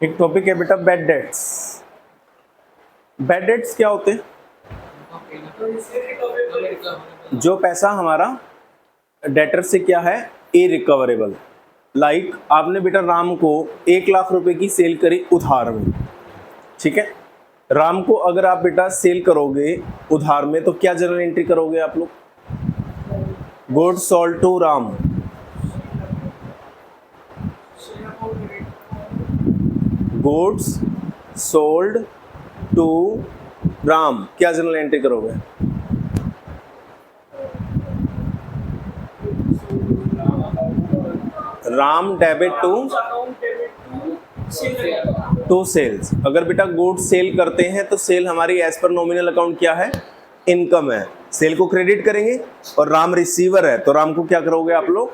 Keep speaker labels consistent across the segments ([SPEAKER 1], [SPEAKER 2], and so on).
[SPEAKER 1] एक टॉपिक है बेटा बैड डेट्स। बैड डेट्स क्या होते हैं? जो पैसा हमारा डेटर से क्या है, इरिकवरेबल। लाइक आपने बेटा राम को 1,00,000 रुपए की सेल करी उधार में, ठीक है। राम को अगर आप बेटा सेल करोगे उधार में तो क्या जर्नल एंट्री करोगे आप लोग? Goods sold to Ram, goods sold to Ram, क्या जर्नल एंट्री करोगे? Ram debit to sales. अगर बेटा गुड्स सेल करते हैं तो सेल हमारी एज पर नॉमिनल अकाउंट क्या है, इनकम है। सेल को क्रेडिट करेंगे और राम रिसीवर है तो राम को क्या करोगे आप लोग,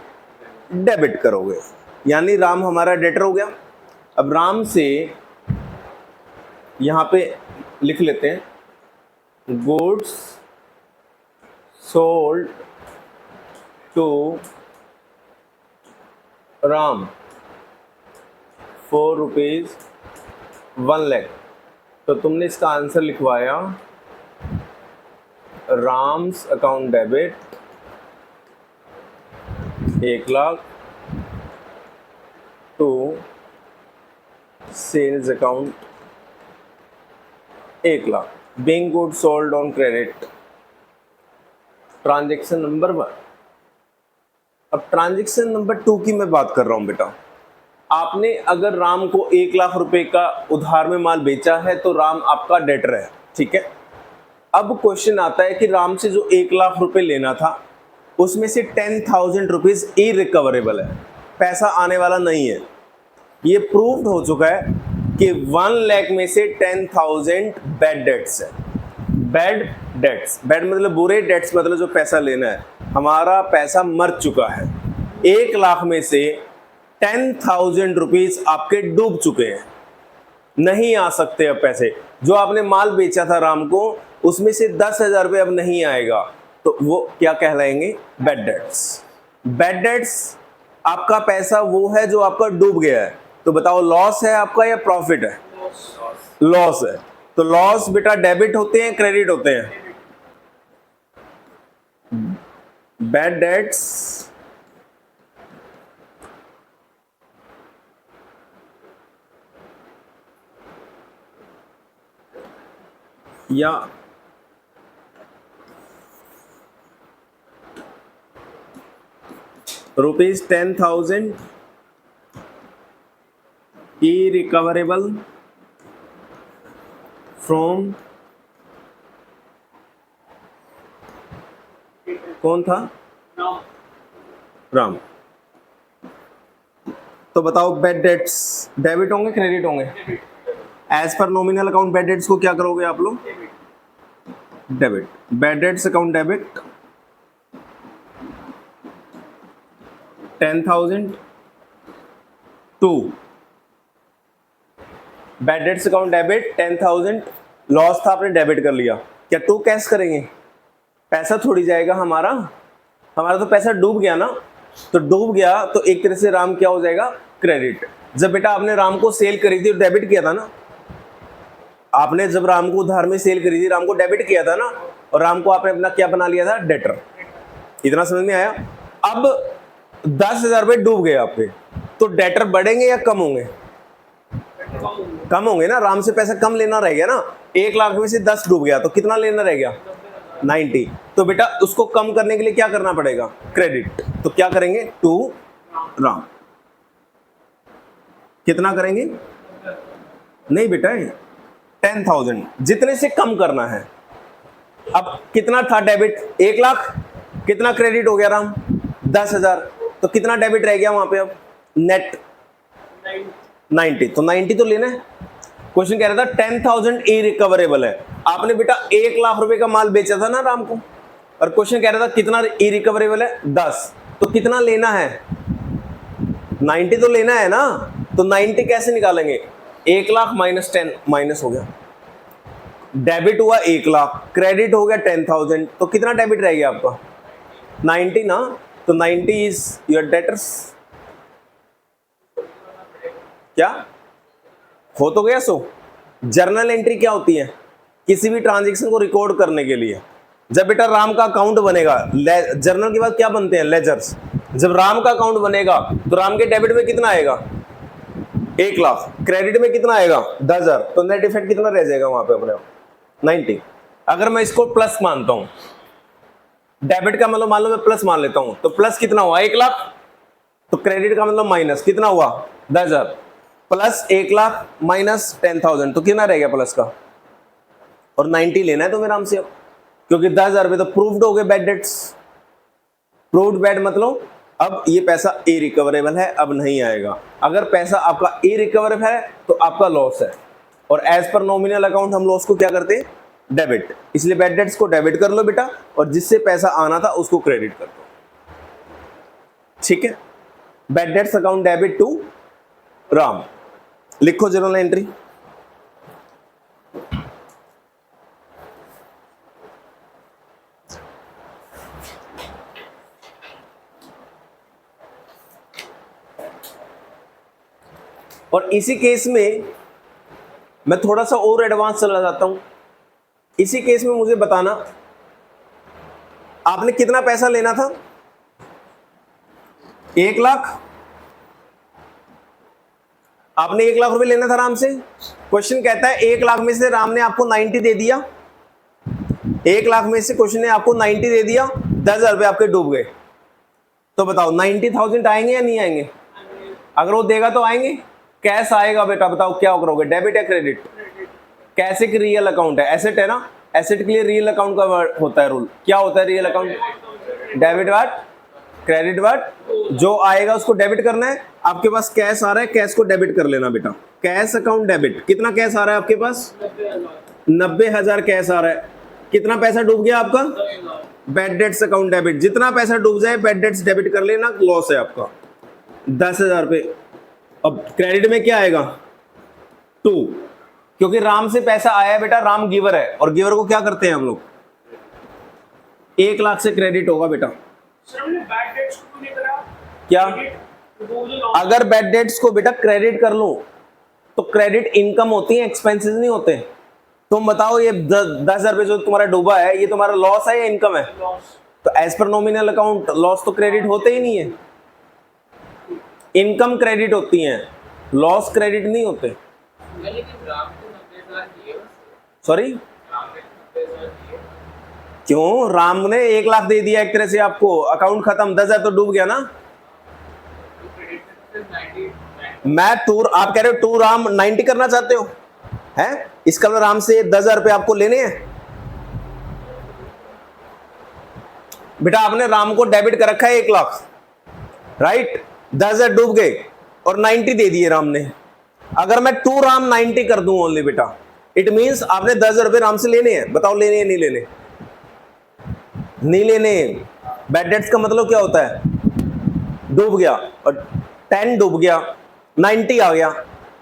[SPEAKER 1] डेबिट करोगे, यानी राम हमारा डेटर हो गया। अब राम से यहां पे लिख लेते हैं, गुड्स सोल्ड टू राम ₹4 1,00,000। तो तुमने इसका आंसर लिखवाया Ram's account debit 1,00,000 to sales account 1,00,000 being good sold on credit. Transaction number 1। अब ट्रांजेक्शन नंबर 2 की मैं बात कर रहा हूं बेटा। आपने अगर राम को 1,00,000 रुपए का उधार में माल बेचा है तो राम आपका डेटर है, ठीक है। अब क्वेश्चन आता है कि राम से जो 1,00,000 रुपए लेना था उसमें से 10,000 रुपीज इरिकवरेबल है, पैसा आने वाला नहीं है। ये प्रूव्ड हो चुका है कि 1,00,000 में से 10,000 बैड डेट्स है। बैड डेट्स, बैड मतलब बुरे, डेट्स मतलब जो पैसा लेना है, हमारा पैसा मर चुका है। 1,00,000 में से 10,000 रुपीज आपके डूब चुके हैं, नहीं आ सकते अब पैसे। जो आपने माल बेचा था राम को उसमें से 10,000 रुपये अब नहीं आएगा, तो वो क्या कहलाएंगे, बैड डेट्स। बैड डेट्स आपका पैसा वो है जो आपका डूब गया है। तो बताओ लॉस है आपका या प्रॉफिट है? लॉस है। तो लॉस बेटा डेबिट होते हैं क्रेडिट होते हैं? बैड डेट्स या ₹10,000 इरिकवरेबल फ्रॉम, कौन था, राम। तो बताओ बैड डेट्स डेबिट होंगे क्रेडिट होंगे? As per nominal account bad debts को क्या करोगे आप लोग, debit. Bad debts account debit 10,000 to bad debts account debit 10,000, loss था आपने डेबिट कर लिया, क्या टू कैश करेंगे? पैसा थोड़ी जाएगा हमारा, हमारा तो पैसा डूब गया ना। तो डूब गया तो एक तरह से राम क्या हो जाएगा, क्रेडिट। जब बेटा आपने राम को सेल करी थी डेबिट किया था ना, आपने जब राम को उधार में सेल करी थी राम को डेबिट किया था ना, और राम को आपने अपना क्या बना लिया था, डेटर। इतना समझ में आया? अब 10,000 रुपए डूब गए आपके, तो डेटर बढ़ेंगे या कम होंगे? कम होंगे ना, राम से पैसा कम लेना रह गया ना। 1,00,000 में से 10 डूब गया तो कितना लेना रह गया, 90। तो बेटा उसको कम करने के लिए क्या करना पड़ेगा, क्रेडिट। तो क्या करेंगे, टू राम। कितना करेंगे, नहीं बेटा 10,000 जितने से कम करना है। अब कितना था डेबिट, 1,00,000, कितना क्रेडिट हो गया राम, 10,000। तो कितना डेबिट रह गया वहां पे, अब नेट 90। तो 90 तो लेना है। क्वेश्चन कह रहा था 10,000 इरिकवरेबल है। आपने बेटा 1,00,000 रुपए का माल बेचा था ना राम को, और क्वेश्चन कह रहा था कितना इरिकवरेबल है, 10। तो कितना लेना है, 90 तो लेना है ना। तो 90 कैसे निकालेंगे, 1,00,000 माइनस 10, माइनस हो गया। डेबिट हुआ 1,00,000, क्रेडिट हो गया 10,000, तो कितना डेबिट रह गया आपका, 90 ना। तो 90 इज योर डेटर्स। क्या हो तो गया। सो जर्नल एंट्री क्या होती है? किसी भी ट्रांजेक्शन को रिकॉर्ड करने के लिए जब बेटा राम का अकाउंट बनेगा, जर्नल के बाद क्या बनते हैं? लेजर्स। जब राम का अकाउंट बनेगा तो राम के डेबिट में कितना आएगा? 1 लाख। क्रेडिट में कितना आएगा? 10,000। तो नेट इफेक्ट कितना रह जाएगा वहां पे अपने? 90। अगर मैं इसको प्लस मानता हूं, डेबिट का मतलब मान लो मैं प्लस मान लेता हूं, तो प्लस कितना हुआ? 1 लाख। तो क्रेडिट का मतलब माइनस कितना हुआ? 10,000। प्लस 1 लाख माइनस 10,000, तो कितना रह गया प्लस का? और 90 लेना है तो मेरा हमसे, क्योंकि 10,000 रुपए तो प्रूव्ड हो गए बैड डेट्स। प्रूव्ड बैड मतलब अब ये पैसा इरिकवरेबल है, अब नहीं आएगा। अगर पैसा आपका इरिकवरेबल है तो आपका लॉस है, और एज पर नॉमिनल अकाउंट हम लॉस को क्या करते हैं? डेबिट। इसलिए बैड डेट्स को डेबिट कर लो बेटा, और जिससे पैसा आना था उसको क्रेडिट कर दो। ठीक है, bad debts account debit to Ram. लिखो जर्नल एंट्री। और इसी केस में मैं थोड़ा सा और एडवांस चला जाता हूं। इसी केस में मुझे बताना, आपने कितना पैसा लेना था? 1 लाख। आपने 1 लाख रुपए लेना था राम से। क्वेश्चन कहता है 1 लाख में से राम ने आपको 90 दे दिया। 1 लाख में से क्वेश्चन ने आपको 90 दे दिया, 10,000 रुपए आपके डूब गए। तो बताओ 90,000 आएंगे या नहीं आएंगे? अगर वो देगा तो आएंगे। कैश आएगा बेटा, बताओ क्या करोगे? डेबिट या क्रेडिट? कैश एक रियल अकाउंट है, एसेट है ना। एसेट के लिए रियल अकाउंट का होता है रूल। क्या होता है रियल अकाउंट? डेबिट वाट, क्रेडिट वाट। जो आएगा उसको डेबिट करना है। आपके पास कैश आ रहा है, कैश को डेबिट कर लेना बेटा। Cash account debit. कितना कैश आ रहा है आपके पास? 90,000 कैश आ रहा है। कितना पैसा डूब गया आपका? Bad debts account debit. जितना पैसा डूब जाए बैड डेट्स डेबिट कर लेना, लॉस है आपका 10,000 रुपए। अब क्रेडिट में क्या आएगा? 2, क्योंकि राम से पैसा आया बेटा, राम गिवर है, और गिवर को क्या करते हैं हम लोग? 1 लाख से क्रेडिट होगा बेटा।
[SPEAKER 2] बैड डेट्स को नहीं करा
[SPEAKER 1] क्या? अगर बैड डेट्स को बेटा क्रेडिट कर लो तो क्रेडिट इनकम होती है, एक्सपेंसेस नहीं होते। तुम बताओ ये 10,000 रुपए जो तुम्हारा डूबा है, ये तुम्हारा लॉस है या इनकम है? तो as per nominal account loss तो क्रेडिट होते ही नहीं है। इनकम क्रेडिट होती है, लॉस क्रेडिट नहीं होते। सॉरी, क्यों? राम ने 1 लाख दे दिया एक तरह से आपको, अकाउंट खत्म, 10,000 तो डूब गया ना। मैं टूर, आप कह रहे हो टू राम 90 करना चाहते हो, हैं? इसका मतलब राम से 10,000 रुपए आपको लेने हैं बेटा। आपने राम को डेबिट कर रखा है 1 लाख, राइट? 10,000 डूब गए और 90 दे दिए राम ने। अगर मैं टू राम 90 कर दूं ओनली बेटा, इट मींस आपने 10,000 रुपए राम से लेने हैं। बताओ लेने हैं नहीं लेने? नहीं लेने। बैड डेट्स का मतलब क्या होता है? डूब गया, और 10 डूब गया, 90 आ गया,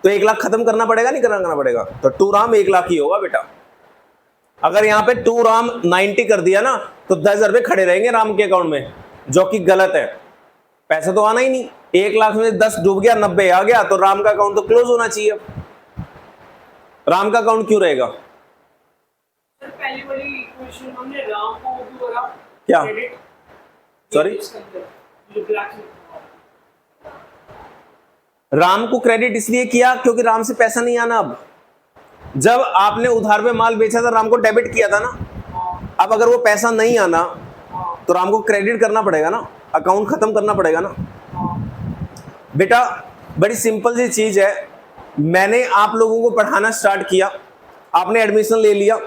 [SPEAKER 1] तो 1 लाख खत्म करना पड़ेगा नहीं करना पड़ेगा? तो टू राम 1 लाख ही होगा बेटा। अगर यहाँ पे टू राम 90 कर दिया ना, तो 10,000 रुपए खड़े रहेंगे राम के अकाउंट में, जो कि गलत है। पैसा तो आना ही नहीं। 1 लाख में 10 डूब गया, 90 आ गया, तो राम का अकाउंट तो क्लोज होना चाहिए। राम का अकाउंट क्यों रहेगा?
[SPEAKER 2] पहली वाली क्वेश्चन हमने राम को क्यों करा?
[SPEAKER 1] क्या? सॉरी, राम को क्रेडिट इसलिए किया क्योंकि राम से पैसा नहीं आना। अब जब आपने उधार में माल बेचा था, राम को डेबिट किया था ना। अब अगर वो पैसा नहीं आना तो राम को क्रेडिट करना पड़ेगा ना, अकाउंट खत्म करना पड़ेगा ना बेटा। बड़ी सिंपल सी चीज है। मैंने आप लोगों को पढ़ाना स्टार्ट किया, आपने एडमिशन ले लिया,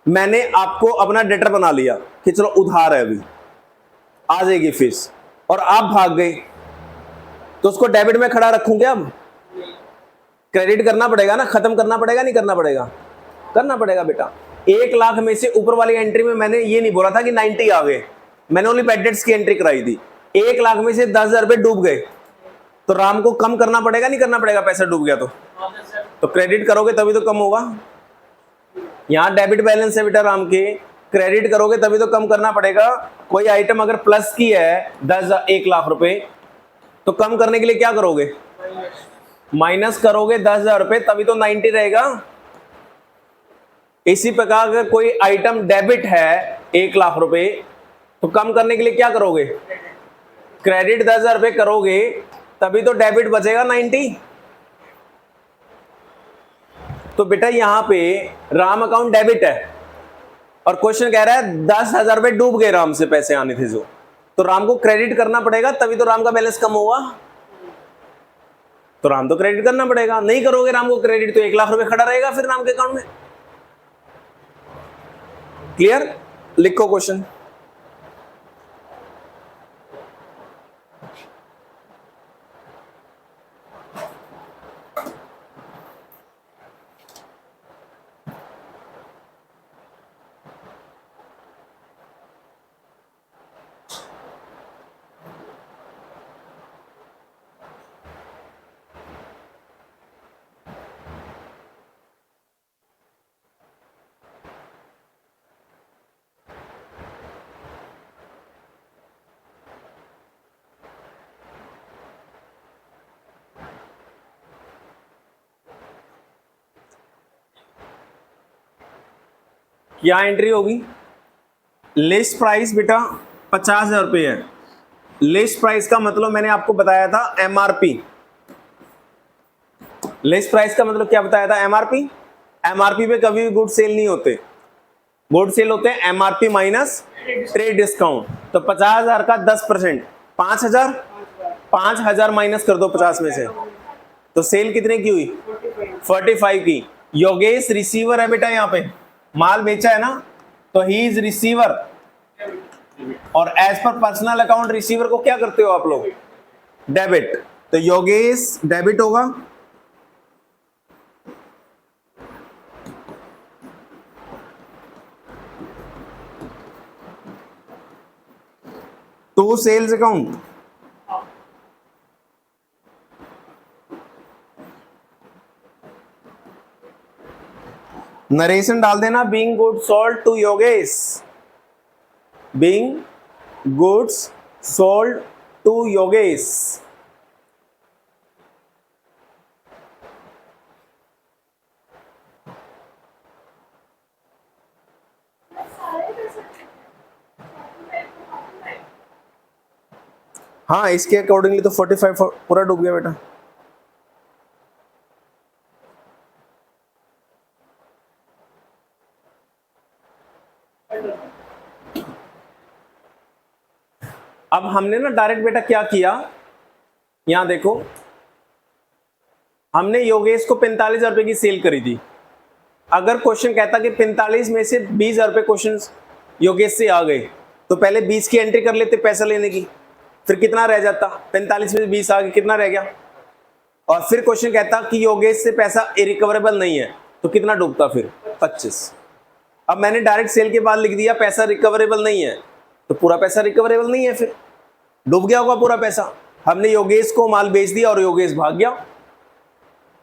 [SPEAKER 1] मैंने आपको अपना डेटर बना लिया कि चलो उधार है, अभी आ जाएगी फीस, और आप भाग गए, तो उसको डेबिट में खड़ा रखूं क्या? अब क्रेडिट करना पड़ेगा ना, खत्म करना पड़ेगा नहीं करना पड़ेगा? करना पड़ेगा बेटा। 1 लाख में से ऊपर वाली एंट्री में मैंने ये नहीं बोला था कि 90 आ गए, मैंने ओनली बैड डेट्स की एंट्री कराई थी। 1 लाख में से 10,000 रुपए डूब गए, तो राम को कम करना पड़ेगा नहीं करना पड़ेगा? पैसा डूब गया तो क्रेडिट करोगे तभी तो कम होगा। यहाँ डेबिट बैलेंस है बेटा राम के, क्रेडिट करोगे तभी तो कम करना पड़ेगा। कोई आइटम अगर प्लस की है 1 लाख रुपए, तो कम करने के लिए क्या करोगे? माइनस करोगे 10,000 रुपए तभी तो 90 रहेगा। इसी प्रकार अगर कोई आइटम डेबिट है 1,00,000 रुपए तो कम करने के लिए क्या करोगे, क्रेडिट 10,000 रुपए करोगे तभी तो डेबिट बचेगा 90। तो बेटा यहां पे राम अकाउंट डेबिट है और क्वेश्चन कह रहा है 10,000 रुपए डूब गए, राम से पैसे आने थे जो, तो राम को क्रेडिट करना पड़ेगा तभी तो राम का बैलेंस कम होगा। तो राम तो क्रेडिट करना पड़ेगा, नहीं करोगे राम को क्रेडिट तो 1,00,000 रुपए खड़ा रहेगा फिर राम के अकाउंट में। क्लियर? लिखो क्वेश्चन। क्या एंट्री होगी? लिस्ट प्राइस बेटा 50,000 रुपये है। लिस्ट प्राइस का मतलब मैंने आपको बताया था एमआरपी। लिस्ट प्राइस का मतलब क्या बताया था? एमआरपी। एमआरपी पे कभी भी गुड सेल नहीं होते, गुड सेल होते हैं एमआरपी माइनस ट्रेड डिस्काउंट। तो 50,000 का 10% 5,000, 5,000 माइनस कर दो 50 में से, तो सेल कितने की हुई? 45 की। योगेश रिसीवर है बेटा, यहाँ पे माल बेचा है ना, तो ही इज रिसीवर, और as per personal account receiver को क्या करते हो आप लोग? डेबिट। तो योगेश डेबिट होगा, टू सेल्स अकाउंट। नरेशन डाल देना, being good sold to Yogesh, being goods sold to Yogesh. हाँ, इसके अकॉर्डिंगली तो 45 पूरा डूब गया बेटा। अब हमने ना डायरेक्ट बेटा क्या किया, यहां देखो, हमने योगेश को 45,000 रुपए की सेल करी थी। अगर क्वेश्चन कहता कि 45 में से 20,000 रुपए क्वेश्चन योगेश से आ गए, तो पहले 20 की एंट्री कर लेते पैसा लेने की, फिर कितना रह जाता? 45 में से 20 आ गए, कितना रह गया? और फिर क्वेश्चन कहता कि योगेश से पैसा इरिकवरेबल नहीं है, तो कितना डूबता फिर? 25। अब मैंने डायरेक्ट सेल के बाद लिख दिया पैसा रिकवरेबल नहीं है, तो पूरा पैसा रिकवरेबल नहीं है, फिर डूब गया होगा पूरा पैसा। हमने योगेश को माल बेच दिया और योगेश भाग गया,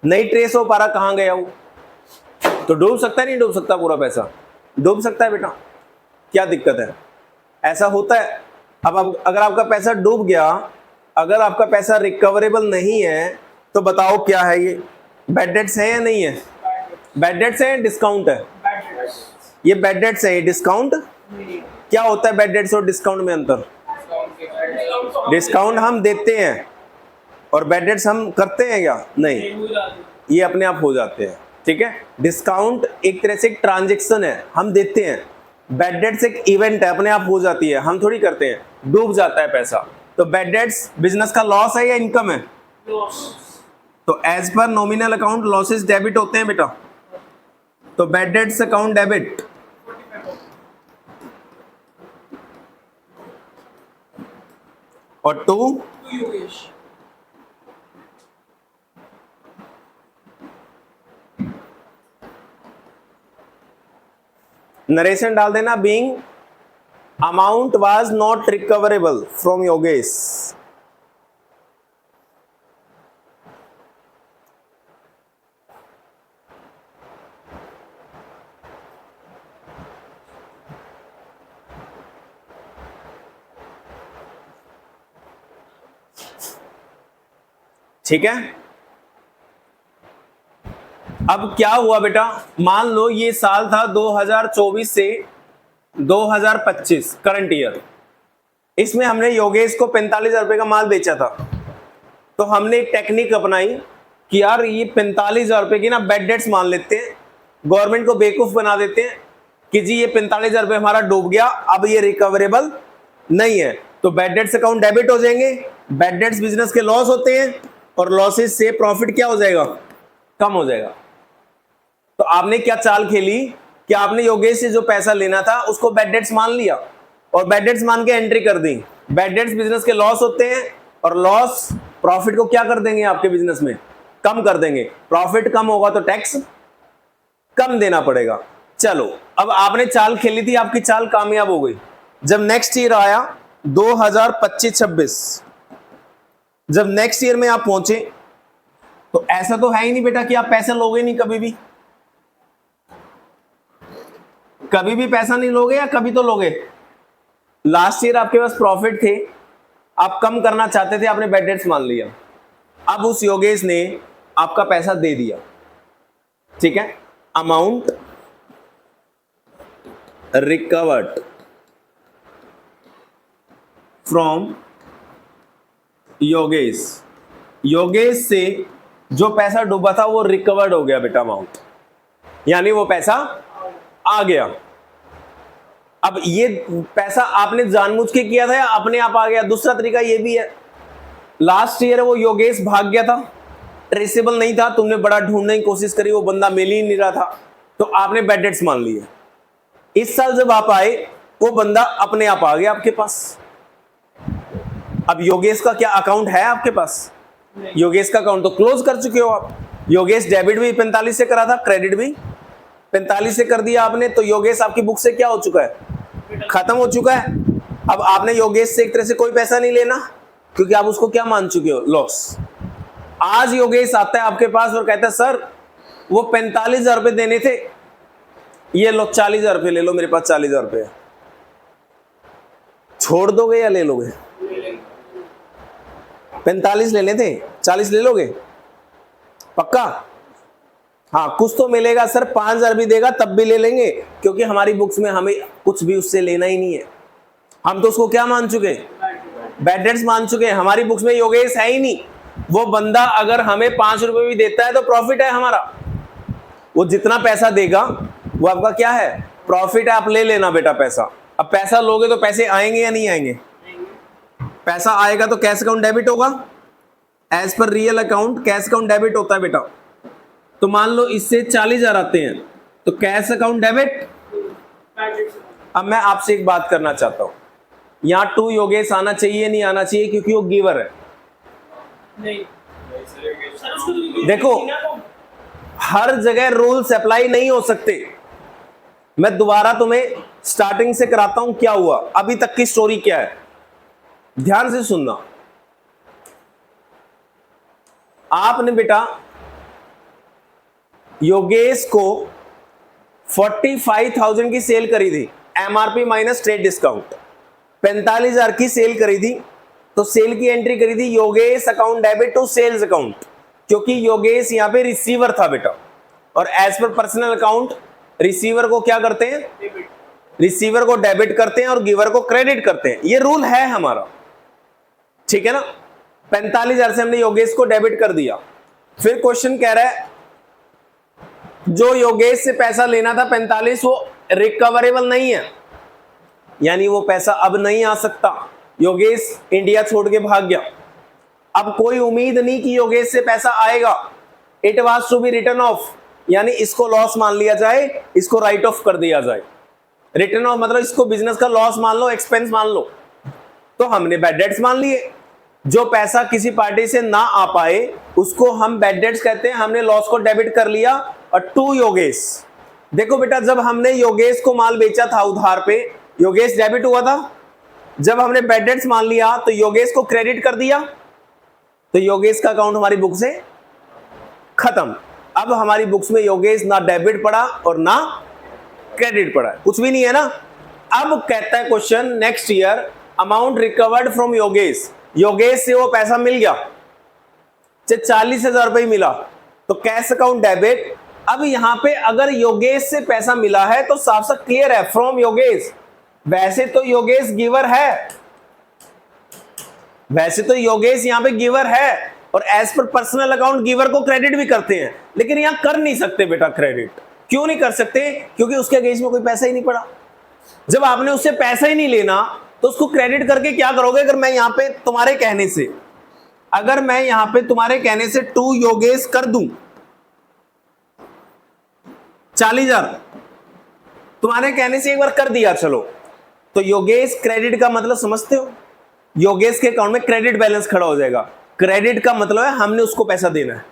[SPEAKER 1] नहीं ट्रेस हो पा रहा कहां गया वो, तो डूब सकता है नहीं डूब सकता? पूरा पैसा डूब सकता है बेटा, क्या दिक्कत है? ऐसा होता है। अब अगर आपका पैसा डूब गया, अगर आपका पैसा रिकवरेबल नहीं है, तो बताओ क्या है ये? बैड डेट्स है या नहीं है? बैड डेट्स है, डिस्काउंट है? ये बैड डेट्स है, ये डिस्काउंट। क्या होता है बैड डेट्स और डिस्काउंट में अंतर? डिस्काउंट हम देते हैं और बैड डेट्स हम करते हैं क्या? नहीं, ये अपने आप हो जाते हैं, ठीक है। डिस्काउंट एक तरह से एक ट्रांजैक्शन है, हम देते हैं। बैड डेट्स एक इवेंट है, अपने आप हो जाती है, हम थोड़ी करते हैं, डूब जाता है पैसा। तो बैड डेट्स बिजनेस का लॉस है या इनकम है? तो as per nominal account losses debit होते हैं बेटा, तो बैड डेट्स अकाउंट डेबिट। और टू नरेशन डाल देना, being amount was not recoverable from Yogesh. ठीक है, अब क्या हुआ बेटा, मान लो ये साल था 2024 से 2025 करंट ईयर, इसमें हमने योगेश को 45,000 रुपए का माल बेचा था। तो हमने एक टेक्निक अपनाई कि यार ये 45,000 रुपए की ना बैड डेट्स मान लेते हैं, गवर्नमेंट को बेवकूफ बना देते हैं कि जी ये 45,000 रुपए हमारा डूब गया, अब ये रिकवरेबल नहीं है, तो बैड डेट्स अकाउंट डेबिट हो जाएंगे। बैड डेट्स बिजनेस के लॉस होते हैं और लॉसेस से प्रॉफिट क्या हो जाएगा, कम हो जाएगा। तो आपने क्या चाल खेली कि आपने योगेश से जो पैसा लेना था उसको बैड डेट्स मान लिया और बैड डेट्स मान के एंट्री कर दी। बैड डेट्स बिजनेस के लॉस होते हैं और लॉस प्रॉफिट को क्या कर देंगे, आपके बिजनेस में कम कर देंगे। प्रॉफिट कम होगा तो टैक्स कम देना पड़ेगा। चलो अब आपने चाल खेली थी, आपकी चाल कामयाब हो गई। जब नेक्स्ट ईयर आया 2025-26, जब नेक्स्ट ईयर में आप पहुंचे तो ऐसा तो है ही नहीं बेटा कि आप पैसा लोगे नहीं, कभी भी पैसा नहीं लोगे या कभी तो लोगे। लास्ट ईयर आपके पास प्रॉफिट थे, आप कम करना चाहते थे, आपने बैड डेट्स मान लिया। अब उस योगेश ने आपका पैसा दे दिया, ठीक है। Amount recovered from Yogesh, Yogesh से जो पैसा डूबा था वो रिकवर्ड हो गया बेटा अमाउंट, यानी वो पैसा आ गया। अब ये पैसा आपने जानबूझ के किया था या अपने आप आ गया? दूसरा तरीका ये भी है, लास्ट ईयर वो योगेश भाग गया था, ट्रेसेबल नहीं था, तुमने बड़ा ढूंढने की कोशिश करी, वो बंदा मिल ही नहीं रहा था, तो आपने बैड डेट्स मान लिए। इस साल जब आप आए वो बंदा अपने आप आ गया आपके पास। अब योगेश का क्या अकाउंट है आपके पास? योगेश का अकाउंट तो क्लोज कर चुके हो आप। योगेश डेबिट भी 45 से करा था, क्रेडिट भी 45 से कर दिया आपने, तो योगेश आपकी बुक से क्या हो चुका है, खत्म हो चुका है। अब आपने योगेश से एक तरह से कोई पैसा नहीं लेना, क्योंकि आप उसको क्या मान चुके हो, लॉस। आज योगेश आता है आपके पास और कहता है सर वो 45,000 रुपए देने थे, ये लो 40,000 रुपए ले लो, मेरे पास 40,000 रुपए है, छोड़ दोगे या ले लोगे? 45 लेने थे, 40 ले लोगे पक्का? हाँ कुछ तो मिलेगा सर, 5,000 भी देगा तब भी ले लेंगे, क्योंकि हमारी बुक्स में हमें कुछ भी उससे लेना ही नहीं है। हम तो उसको क्या मान चुके, बैड डेट्स मान चुके हैं। हमारी बुक्स में योगेश है ही नहीं। वो बंदा अगर हमें 5 रुपए भी देता है तो प्रॉफिट है हमारा, वो जितना पैसा देगा वो आपका क्या है, प्रॉफिट है, आप ले लेना बेटा पैसा। अब पैसा लोगे तो पैसे आएंगे या नहीं आएंगे? पैसा आएगा तो कैश अकाउंट डेबिट होगा, as per real account cash account debit होता है बेटा। तो मान लो इससे 40,000 आते हैं तो कैश अकाउंट डेबिट। अब मैं आपसे एक बात करना चाहता हूं, यहां टू योगेश आना चाहिए नहीं आना चाहिए, क्योंकि वो गिवर है।
[SPEAKER 2] नहीं सर, उसको तो
[SPEAKER 1] देखो हर जगह रूल्स अप्लाई नहीं हो सकते। मैं दोबारा तुम्हें स्टार्टिंग से कराता हूं क्या हुआ, अभी तक की स्टोरी क्या है, ध्यान से सुनना। आपने बेटा योगेश को 45,000 की सेल करी थी, एमआरपी माइनस ट्रेड डिस्काउंट, 45,000 की सेल करी थी, तो सेल की एंट्री करी थी Yogesh account debit to sales account, क्योंकि योगेश यहां पे रिसीवर था बेटा, और as per personal account receiver को क्या करते हैं, रिसीवर को डेबिट करते हैं और गिवर को क्रेडिट करते हैं, ये रूल है हमारा, ठीक है ना। 45,000 से हमने योगेश को डेबिट कर दिया। फिर क्वेश्चन कह रहा है जो योगेश से पैसा लेना था 45, वो रिकवरेबल नहीं है, यानी वो पैसा अब नहीं आ सकता, योगेश इंडिया छोड़ के भाग गया, अब कोई उम्मीद नहीं कि योगेश से पैसा आएगा, it was to be return of, यानी इसको लॉस मान लिया जाए, इसको राइट ऑफ कर दिया जाए। रिटर्न ऑफ मतलब इसको बिजनेस का लॉस मान लो, एक्सपेंस मान लो। तो हमने बैड डेट्स मान लिए, जो पैसा किसी पार्टी से ना आ पाए उसको हम बैड डेट्स कहते हैं, हमने लॉस को डेबिट कर लिया। और टू योगेश, देखो बेटा जब हमने योगेश को माल बेचा था उधार पे, योगेश डेबिट हुआ था, जब हमने बैड डेट्स मान लिया तो योगेश को क्रेडिट कर दिया, तो योगेश का अकाउंट हमारी बुक से खत्म। अब हमारी बुक्स में योगेश ना डेबिट पड़ा और ना क्रेडिट पड़ा, कुछ भी नहीं है ना। अब कहता है question next year amount recovered from Yogesh, Yogesh से वो पैसा मिल गया, 40,000 रुपए मिला, तो कैश अकाउंट डेबिट अब यहां पे अगर योगेश से पैसा मिला है तो साफ साफ क्लियर है, फ्रॉम योगेश। वैसे तो योगेश गिवर है, वैसे तो योगेश यहां पे गिवर है, और as per personal account giver को क्रेडिट भी करते हैं, लेकिन यहां कर नहीं सकते बेटा क्रेडिट। क्यों नहीं कर सकते? क्योंकि उसके अगेंस्ट में कोई पैसा ही नहीं पड़ा। जब आपने उससे पैसा ही नहीं लेना तो उसको क्रेडिट करके क्या करोगे? अगर मैं यहां पे तुम्हारे कहने से, अगर मैं यहां पे तुम्हारे कहने से टू योगेश कर दूं 40,000, तुम्हारे कहने से एक बार कर दिया, चलो, तो योगेश क्रेडिट का मतलब समझते हो? योगेश के अकाउंट में क्रेडिट बैलेंस खड़ा हो जाएगा। क्रेडिट का मतलब है हमने उसको पैसा देना है।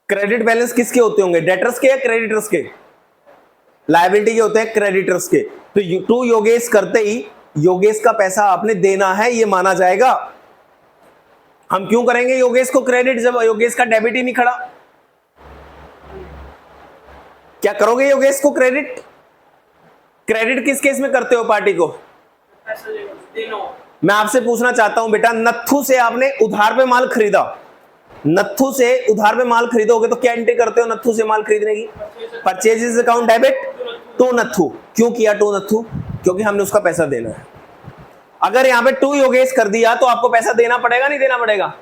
[SPEAKER 1] क्रेडिट बैलेंस किसके होते होंगे? डेटर्स के या क्रेडिटर्स के? लायबिलिटी के होते हैं, क्रेडिटर्स के। तो टू योगेश करते ही योगेश का पैसा आपने देना है, ये माना जाएगा। हम क्यों करेंगे योगेश को क्रेडिट जब योगेश का डेबिट ही नहीं खड़ा? क्या करोगे योगेश को क्रेडिट? क्रेडिट किस केस में करते हो पार्टी को?
[SPEAKER 2] पैसा देना।
[SPEAKER 1] मैं आपसे पूछना चाहता हूं बेटा, नत्थू से आपने उधार पे माल खरीदा, नत्थू से उधार पे माल खरीदोगे तो क्या एंट्री करते हो नत्थू से माल खरीदने की? Purchases account debit to Natthu. क्यों किया टू नत्थू? क्योंकि हमने उसका पैसा देना है। अगर यहां पे टू योगेश कर दिया तो आपको पैसा देना पड़ेगा, नहीं देना पड़ेगा?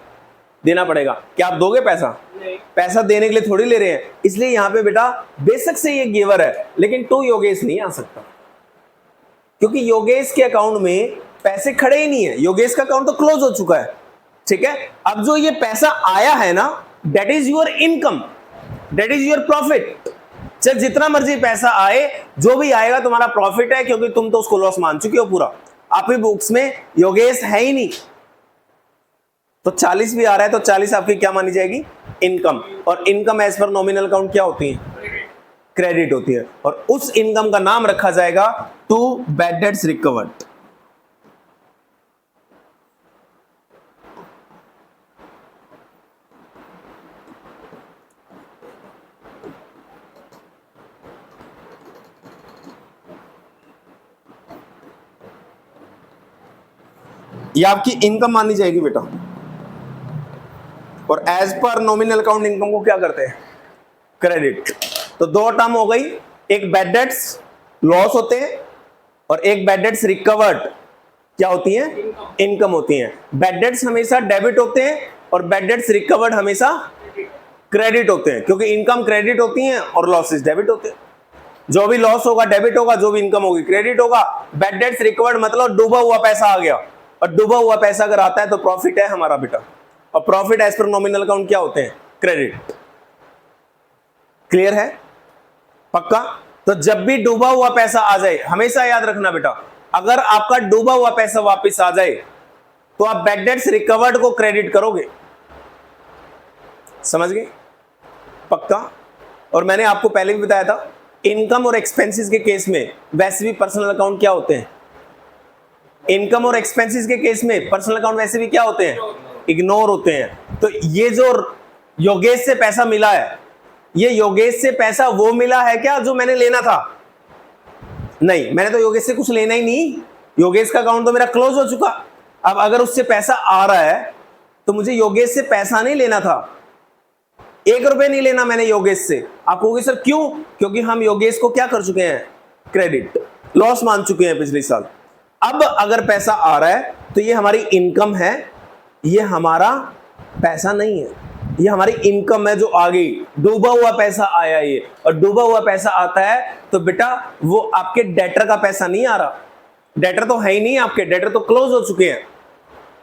[SPEAKER 1] देना पड़ेगा। क्या आप दोगे पैसा?
[SPEAKER 2] नहीं।
[SPEAKER 1] पैसा देने के लिए थोड़ी ले रहे हैं। इसलिए यहां पे बेटा बेशक से ये गिवर है, लेकिन टू योगेश नहीं आ सकता, क्योंकि योगेश के अकाउंट में पैसे खड़े ही नहीं है। योगेश का अकाउंट तो क्लोज हो चुका है, ठीक है। अब जो ये पैसा आया है ना, that is your income, that is your profit. चाहे जितना मर्जी पैसा आए, जो भी आएगा तुम्हारा प्रॉफिट है, क्योंकि तुम तो उसको लॉस मान चुके हो पूरा। आपकी बुक्स में योगेश है ही नहीं, तो 40 भी आ रहा है तो 40 आपकी क्या मानी जाएगी? इनकम। और income as per nominal account क्या होती है? क्रेडिट होती है। और उस इनकम का नाम रखा जाएगा टू बैड डेट्स रिकवर्ड। ये आपकी इनकम मानी जाएगी बेटा। और as per nominal account income को क्या करते हैं? क्रेडिट। तो दो टर्म हो गई, एक बैड डेट्स लॉस होते हैं, और एक बैड डेट्स रिकवर्ड क्या होती हैं? इनकम होती हैं। बैड डेट्स हमेशा डेबिट होते हैं और बैड डेट्स रिकवर्ड हमेशा क्रेडिट होते हैं, क्योंकि इनकम क्रेडिट होती हैं और लॉसेस डेबिट होते हैं। जो भी लॉस होगा डेबिट होगा, जो भी इनकम होगी क्रेडिट होगा। बैड डेट्स रिकवर्ड मतलब डूबा हुआ पैसा आ गया, और डूबा हुआ पैसा अगर आता है तो प्रॉफिट है हमारा बेटा। और profit as per nominal account क्या होते हैं? क्रेडिट। क्लियर है? पक्का? तो जब भी डूबा हुआ पैसा आ जाए, हमेशा याद रखना बेटा, अगर आपका डूबा हुआ पैसा वापस आ जाए तो आप बैड डेट्स रिकवर्ड को क्रेडिट करोगे। समझ गए? पक्का? और मैंने आपको पहले भी बताया था, इनकम और एक्सपेंसेस के केस में वैसे भी पर्सनल अकाउंट क्या होते हैं? इनकम और एक्सपेंसेस के केस में पर्सनल अकाउंट वैसे भी क्या होते हैं? इग्नोर होते हैं। तो ये जो योगेश से पैसा मिला है, ये योगेश से पैसा वो मिला है क्या जो मैंने लेना था? नहीं, मैंने तो योगेश से कुछ लेना ही नहीं। योगेश का अकाउंट तो मेरा क्लोज हो चुका। अब अगर उससे पैसा आ रहा है तो मुझे योगेश से पैसा नहीं लेना था, 1 रुपए नहीं लेना मैंने योगेश से। आप कहोगे सर क्यों? क्योंकि हम योगेश को क्या कर चुके हैं? क्रेडिट, लॉस मान चुके हैं पिछले साल। अब अगर पैसा आ रहा है तो ये हमारी इनकम है, ये हमारा पैसा नहीं है, ये हमारी इनकम है जो आ गई। डूबा हुआ पैसा आया ये, और डूबा हुआ पैसा आता है तो बेटा वो आपके डेटर का पैसा नहीं आ रहा। डेटर तो है ही नहीं आपके, डेटर तो क्लोज हो चुके हैं,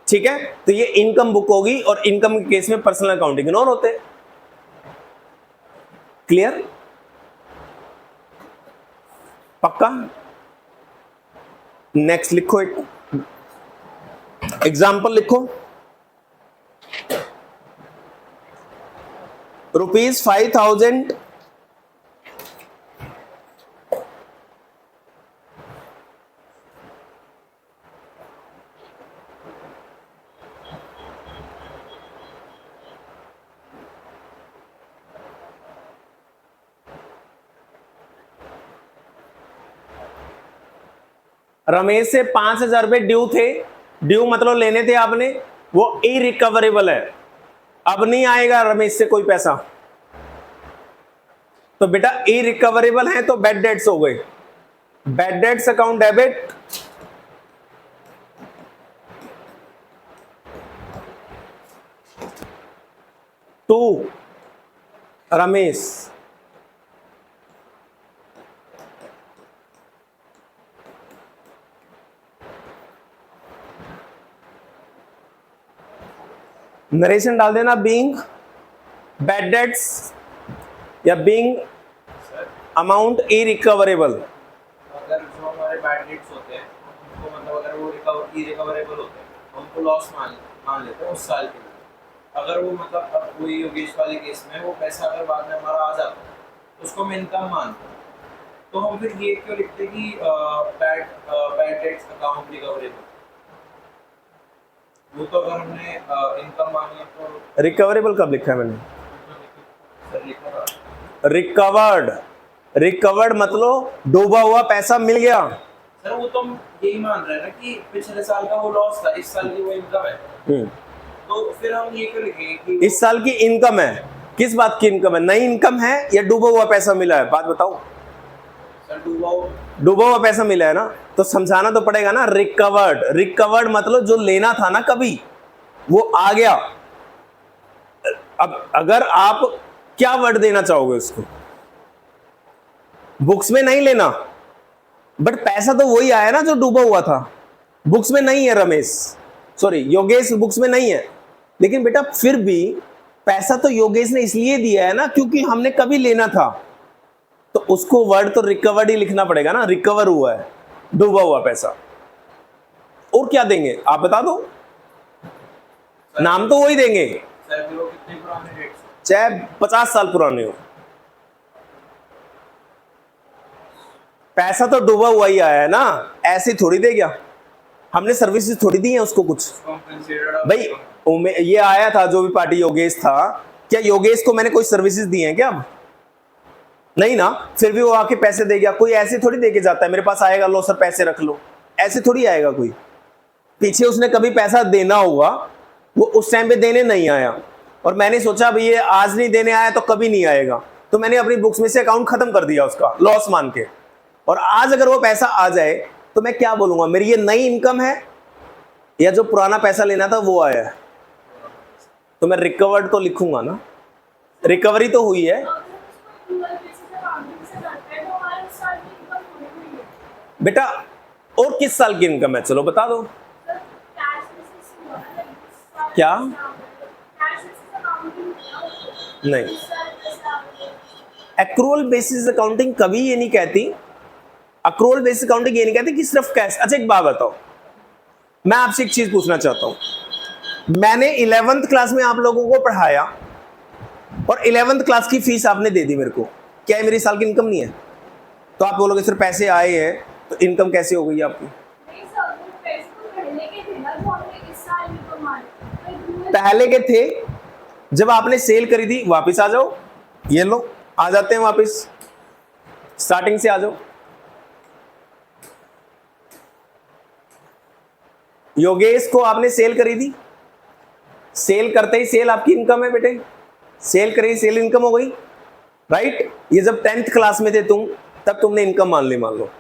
[SPEAKER 1] ठीक है। तो ये इनकम बुक होगी, और इनकम के केस में पर्सनल अकाउंट इग्नोर होते हैं। क्लियर? पक्का? नेक्स्ट लिखो, एक एग्जाम्पल लिखो। ₹5,000 रमेश से 5,000 रुपए ड्यू थे। ड्यू मतलब लेने थे आपने, वो इरिकवरेबल है। अब नहीं आएगा रमेश से कोई पैसा। तो बेटा इरिकवरेबल है तो बैड डेट्स हो गए, bad debts account debit, to Ramesh, narration डाल देना बीइंग बैड डेट्स या बीइंग अमाउंट इरिकवरेबल।
[SPEAKER 3] अगर जो हमारे बैड डेट्स होते हैं उनको मतलब अगर वो इरिकवरेबल होते हैं तो उनको लॉस मान लेते हैं उस साल के लिए। अगर वो मतलब अब कोई योगेश वाले केस में वो पैसा अगर बाद में हमारा आ जाता है तो उसको हम इनकम मानते हैं, तो हम फिर ये क्यों लिखते हैं कि बैड डेट्स अकाउंट रिकवरेबल? वो तो अगर हमने इनकम मानी तो
[SPEAKER 1] रिकवरेबल कब लिखा है मैंने?
[SPEAKER 3] सर लिखा था
[SPEAKER 1] रिकवर्ड, रिकवर्ड मतलब डूबा हुआ पैसा मिल गया।
[SPEAKER 3] सर, वो तो हम यही मान रहे हैं ना कि पिछले साल का वो लॉस था, इस साल की वो इनकम है, तो फिर हम ये क्यों लिखेंगे कि
[SPEAKER 1] इस साल की इनकम है? किस बात की इनकम है? नई इनकम है या डूबा हुआ पैसा मिला है? बात बताओ।
[SPEAKER 3] सर
[SPEAKER 1] डूबा हुआ पैसा मिला है ना, तो समझाना तो पड़ेगा ना। रिकवर्ड, रिकवर्ड मतलब जो लेना था ना कभी वो आ गया। अब अगर आप क्या वर्ड देना चाहोगे उसको? बुक्स में नहीं लेना, बट पैसा तो वही आया ना जो डूबा हुआ था। बुक्स में नहीं है रमेश, सॉरी योगेश बुक्स में नहीं है, लेकिन बेटा फिर भी पैसा तो योगेश ने इसलिए दिया है ना क्योंकि हमने कभी लेना था, तो उसको वर्ड तो रिकवर्ड ही लिखना पड़ेगा ना। रिकवर हुआ है डूबा हुआ पैसा। और क्या देंगे आप बता दो, नाम तो वही देंगे
[SPEAKER 3] सर फिर वो कितने पुराने डेट्स?
[SPEAKER 1] चाहे 50 साल पुराने हो, पैसा तो डूबा हुआ ही आया है ना, ऐसे थोड़ी दे गया। हमने सर्विसेज थोड़ी दी है उसको कुछ। भाई ये आया था जो भी पार्टी योगेश था, क्या योगेश को मैंने कोई सर्विसेज दी हैं क्या? अब नहीं ना, फिर भी वो आके पैसे दे गया। कोई ऐसे थोड़ी दे के जाता है मेरे पास आएगा लो सर पैसे रख लो, ऐसे थोड़ी आएगा कोई। पीछे उसने कभी पैसा देना होगा, वो उस टाइम पे देने नहीं आया, और मैंने सोचा भाई ये आज नहीं देने आया तो कभी नहीं आएगा, तो मैंने अपनी बुक्स में से अकाउंट खत्म कर दिया उसका लॉस मान के। और आज अगर वो पैसा आ जाए तो मैं क्या बोलूंगा, मेरी ये नई इनकम है या जो पुराना पैसा लेना था वो आया है? तो मैं रिकवर्ड तो लिखूंगा ना, रिकवरी तो हुई है। बेटा और किस साल की इनकम है चलो बता दो। क्या? नहीं, एक्रूअल बेसिस अकाउंटिंग कभी ये नहीं कहती, एक्रूअल बेसिस अकाउंटिंग ये नहीं कहती कि सिर्फ कैश। अच्छा एक बात बताओ, मैं आपसे एक चीज पूछना चाहता हूं। मैंने 11th क्लास में आप लोगों को पढ़ाया और 11th क्लास की फीस आपने दे दी मेरे को, क्या ये मेरी साल की इनकम नहीं है? तो आप बोलोगे सिर्फ पैसे आए हैं तो इनकम कैसे हो गई आपकी? पहले के थे, जब आपने सेल करी थी वापस आ जाओ, ये लो आ जाते हैं वापस, स्टार्टिंग से आ जाओ। योगेश को आपने सेल करी थी, सेल करते ही सेल आपकी इनकम है बेटे, सेल करी सेल इनकम हो गई, राइट? ये जब 10th क्लास में थे तुम, तब तुमने इनकम मान ली। मान लो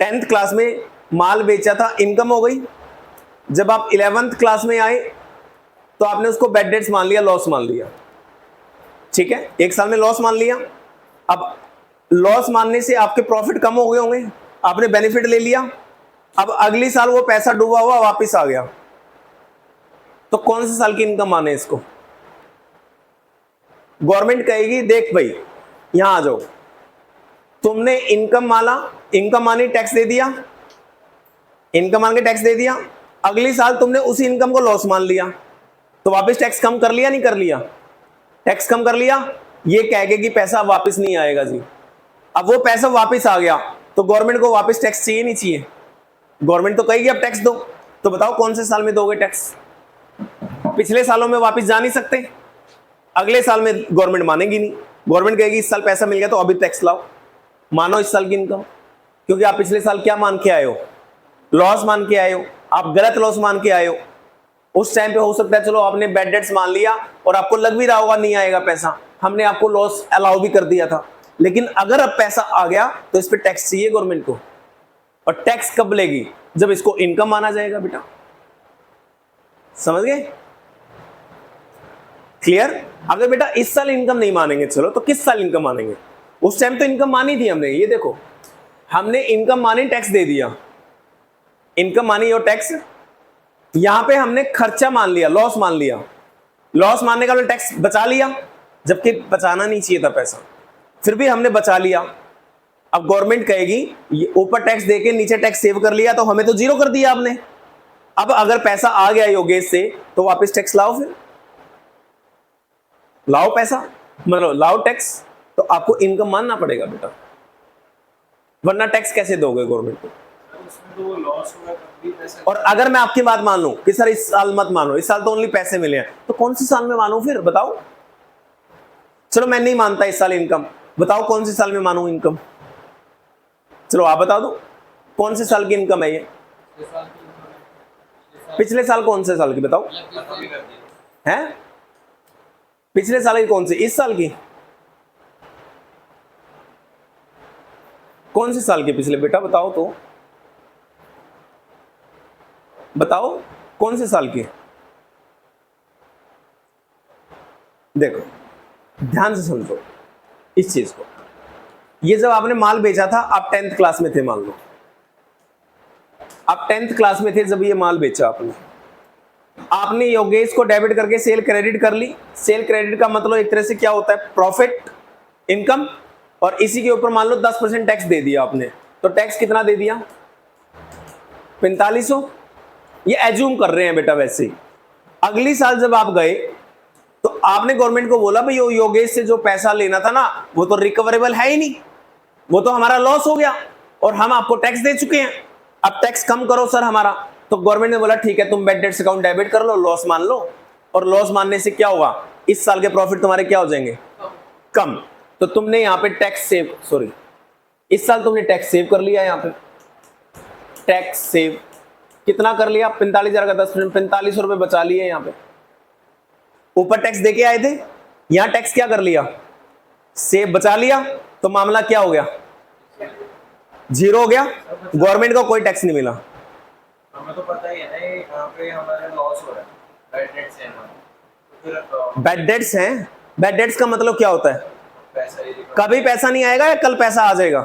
[SPEAKER 1] 10th क्लास में माल बेचा था, इनकम हो गई। जब आप 11th क्लास में आए तो आपने उसको बैड डेट्स मान लिया, लॉस मान लिया, ठीक है? एक साल में लॉस मान लिया। अब लॉस मानने से आपके प्रॉफिट कम हो गए होंगे, आपने बेनिफिट ले लिया। अब अगली साल वो पैसा डूबा हुआ वापस आ गया, तो कौन से साल की इनकम माने इसको? गवर्नमेंट कहेगी देख भाई यहां आ जाओ, तुमने इनकम माना, इनकम मानी, टैक्स दे दिया, इनकम मान के टैक्स दे दिया, अगली साल तुमने उसी इनकम को लॉस मान लिया, तो वापस टैक्स कम कर लिया नहीं कर लिया? टैक्स कम कर लिया, ये कह के कि पैसा वापस नहीं आएगा जी। अब वो पैसा वापस आ गया तो गवर्नमेंट को वापस टैक्स चाहिए नहीं चाहिए? गवर्नमेंट तो कहेगी अब टैक्स दो, तो बताओ कौन से साल में दोगे टैक्स? पिछले सालों में वापस जा नहीं सकते, अगले साल में गवर्नमेंट मानेगी नहीं, गवर्नमेंट कहेगी इस साल पैसा मिल गया तो अभी टैक्स लाओ, मानो इस साल की इनकम, क्योंकि आप पिछले साल क्या मान के आए हो? लॉस मान के आए हो, आप गलत लॉस मान के आए हो। उस टाइम पे हो सकता है चलो आपने बैड डेट्स मान लिया और आपको लग भी रहा होगा नहीं आएगा पैसा, हमने आपको लॉस अलाउ भी कर दिया था, लेकिन अगर अब पैसा आ गया तो इस पे टैक्स चाहिए गवर्नमेंट को, और टैक्स कब लेगी? जब इसको इनकम माना जाएगा बेटा, समझ गए? क्लियर? अगर बेटा इस साल इनकम नहीं मानेंगे चलो, तो किस साल इनकम मानेंगे? उस टाइम तो इनकम मानी थी हमने, ये देखो हमने इनकम मानी, टैक्स दे दिया, इनकम मानी और टैक्स, यहां पे हमने खर्चा मान लिया, लॉस मान लिया, लॉस मानने का मतलब टैक्स बचा लिया, जबकि बचाना नहीं चाहिए था पैसा, फिर भी हमने बचा लिया। अब गवर्नमेंट कहेगी ऊपर टैक्स देके नीचे टैक्स सेव कर लिया, तो हमें तो जीरो कर दिया आपने। अब अगर पैसा आ गया योगेश से तो वापस टैक्स लाओ, फिर लाओ पैसा, मतलब लाओ टैक्स, तो आपको इनकम मानना पड़ेगा बेटा, वरना टैक्स कैसे दोगे गवर्नमेंट को?
[SPEAKER 3] उसमें तो वो लॉस होगा तब भी पैसा।
[SPEAKER 1] और अगर मैं आपकी बात मान लूं कि सर इस साल मत मानो, इस साल तो ओनली पैसे मिले हैं, तो कौन सी साल में मानूं फिर बताओ? चलो मैं नहीं मानता इस साल इनकम, बताओ कौन सी साल में मानूं इनकम? चलो आप बता दो कौन से साल की इनकम है ये? पिछले साल कौन से साल की बताओ? हैं? पिछले साल की कौन सी? इस साल की? कौन से साल की पिछले बेटा बताओ तो, बताओ कौन से साल की? देखो ध्यान से समझो इस चीज को, ये जब आपने माल बेचा था, आप 10th क्लास में थे, मान लो आप 10th क्लास में थे जब ये माल बेचा आपने योगेश को डेबिट करके सेल क्रेडिट कर ली। सेल क्रेडिट का मतलब एक तरह से क्या होता है? प्रॉफिट, इनकम, और इसी के ऊपर मान लो 10% टैक्स दे दिया आपने, तो टैक्स कितना दे दिया? 4500। ये एज्यूम कर रहे हैं बेटा। वैसे अगली साल जब आप गए तो आपने गवर्नमेंट को बोला भाई योगेश से जो पैसा लेना था ना, वो तो रिकवरेबल है ही नहीं, वो तो हमारा लॉस हो गया और हम आपको टैक्स दे चुके हैं, अब टैक्स कम करो सर हमारा। तो गवर्नमेंट ने बोला ठीक है, तुम बैड डेट्स अकाउंट डेबिट कर लो, लॉस मान लो, और लॉस मानने से क्या हुआ? इस साल के प्रॉफिट तुम्हारे क्या हो जाएंगे? कम। तो तुमने यहाँ पे टैक्स सेव, सॉरी इस साल तुमने टैक्स सेव कर लिया, यहाँ पे टैक्स सेव कितना कर लिया? 45,000 का 10%, 4500 रुपए बचा लिए यहाँ पे। ऊपर टैक्स देके आए थे, यहाँ टैक्स क्या कर लिया? सेव बचा लिया, तो मामला क्या हो गया? जीरो हो गया, गवर्नमेंट को कोई टैक्स नहीं मिला।
[SPEAKER 3] हमें तो पता ही है ना, यहाँ पे हमारा लॉस हो रहा है, बैड डेट्स हैं हमारे। फिर
[SPEAKER 1] बैड डेट्स हैं, बैड डेट्स का मतलब क्या होता है?
[SPEAKER 3] पैसा ही
[SPEAKER 1] कभी पैसा नहीं आएगा या कल पैसा आ जाएगा?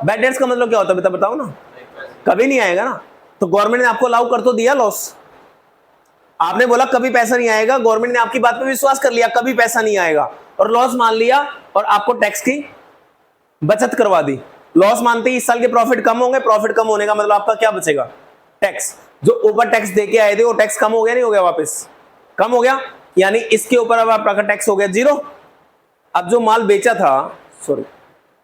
[SPEAKER 1] बैड डेट्स का मतलब क्या होता है बेटा बताओ ना? कभी नहीं आएगा ना। तो गवर्नमेंट ने आपको अलाउ कर तो दिया लॉस, आपने बोला कभी पैसा नहीं आएगा, गवर्नमेंट ने आपकी बात पे विश्वास कर लिया, कभी पैसा नहीं आएगा, और लॉस मान लिया और आपको टैक्स की बचत करवा दी। लॉस मानते ही इस साल के प्रॉफिट कम होंगे, प्रॉफिट कम होने का मतलब आपका क्या बचेगा? टैक्स। जो ऊपर टैक्स देके आए थे वो टैक्स कम हो गया, नहीं हो गया? वापस कम हो गया, यानी इसके ऊपर अब आपका टैक्स हो गया जीरो। अब जो माल बेचा था, सॉरी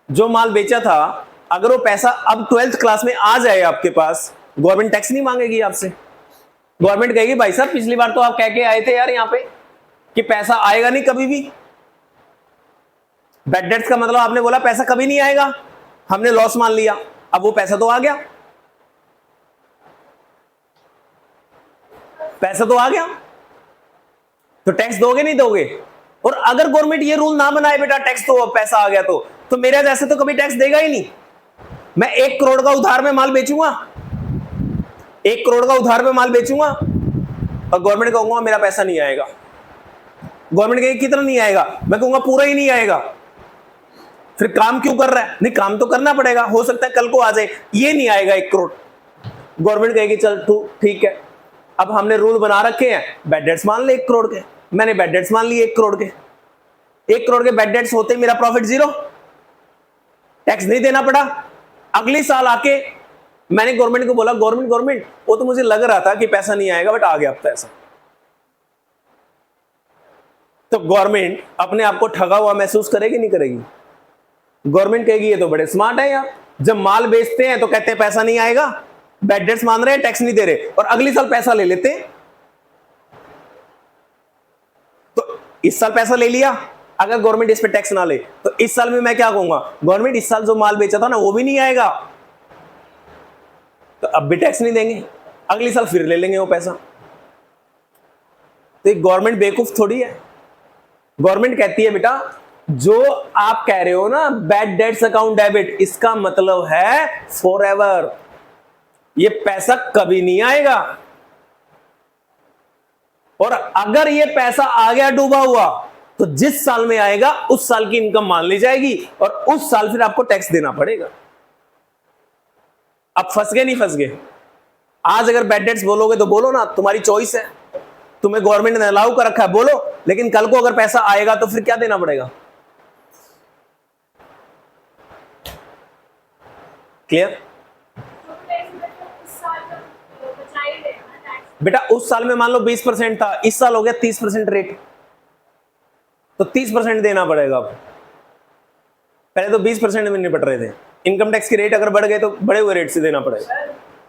[SPEAKER 1] जो माल बेचा था, अगर वो पैसा अब 12th क्लास में आ जाए आपके पास, गवर्नमेंट टैक्स नहीं मांगेगी आपसे। गवर्नमेंट कहेगी भाई साहब पिछली बार तो आप कह के आए थे यार यहाँ पे कि पैसा आएगा नहीं कभी भी। बैड डेट्स का मतलब आपने बोला पैसा कभी नहीं आएगा, हमने लॉस मान लिया, अब वो पैसा तो आ गया, पैसा तो आ गया, तो टैक्स दोगे नहीं दोगे? और अगर गवर्नमेंट ये रूल ना बनाए बेटा टैक्स तो पैसा आ गया तो मेरे जैसे तो कभी टैक्स देगा ही नहीं। मैं 1 करोड़ का उधार में माल बेचूंगा, 1 करोड़ का उधार में माल बेचूंगा और गवर्नमेंट कहूंगा मेरा पैसा नहीं आएगा। गवर्नमेंट कहेगी कितना नहीं आएगा, मैं कहूंगा पूरा ही नहीं आएगा। फिर काम क्यों कर रहा है? नहीं काम तो करना पड़ेगा, हो सकता है कल को आ जाए, ये नहीं आएगा 1 करोड़। गवर्नमेंट कहेगी चल तू ठीक है, अब हमने रूल बना रखे हैं, बैड डेट्स मान ले 1 करोड़ के, मैंने बैड डेट्स मान लिए 1 करोड़ के, 1 करोड़ के बैड डेट्स होते मेरा प्रॉफिट जीरो, टैक्स नहीं देना पड़ा। अगली साल आके मैंने गवर्नमेंट को बोला गवर्नमेंट वो तो मुझे लग रहा था कि पैसा नहीं आएगा बट आ गया पैसा। तो गवर्नमेंट अपने आप को ठगा हुआ महसूस करेगी नहीं करेगी? गवर्नमेंट कहेगी ये तो बड़े स्मार्ट है यार, जब माल बेचते हैं तो कहते हैं पैसा नहीं आएगा, बैड डेट्स मान रहे हैं, टैक्स नहीं दे रहे, और अगली साल पैसा ले लेते हैं। तो इस साल पैसा ले लिया, अगर गवर्नमेंट इस पे टैक्स ना ले तो इस साल में मैं क्या कहूंगा? गवर्नमेंट इस साल जो माल बेचा था ना वो भी नहीं आएगा, तो अब भी टैक्स नहीं देंगे, अगली साल फिर ले लेंगे वो पैसा। तो एक गवर्नमेंट बेवकूफ थोड़ी है। गवर्नमेंट कहती है बेटा जो आप कह रहे हो ना बैड डेट्स अकाउंट डेबिट, इसका मतलब है फॉरएवर, ये पैसा कभी नहीं आएगा। और अगर ये पैसा आ गया डूबा हुआ तो जिस साल में आएगा उस साल की इनकम मान ली जाएगी और उस साल फिर आपको टैक्स देना पड़ेगा। अब फंस गए नहीं फंस गए? आज अगर बैड डेट्स बोलोगे तो बोलो ना, तुम्हारी चॉइस है, तुम्हें गवर्नमेंट ने अलाउ कर रखा है, बोलो। लेकिन कल को अगर पैसा आएगा तो फिर क्या देना पड़ेगा? क्लियर? बेटा उस साल में मान लो 20% था, इस साल हो गया 30% रेट, तो 30% देना पड़ेगा। अब पहले तो 20% में निपट रहे थे। इनकम टैक्स की रेट अगर बढ़ गए तो बढ़े हुए रेट से देना पड़ेगा,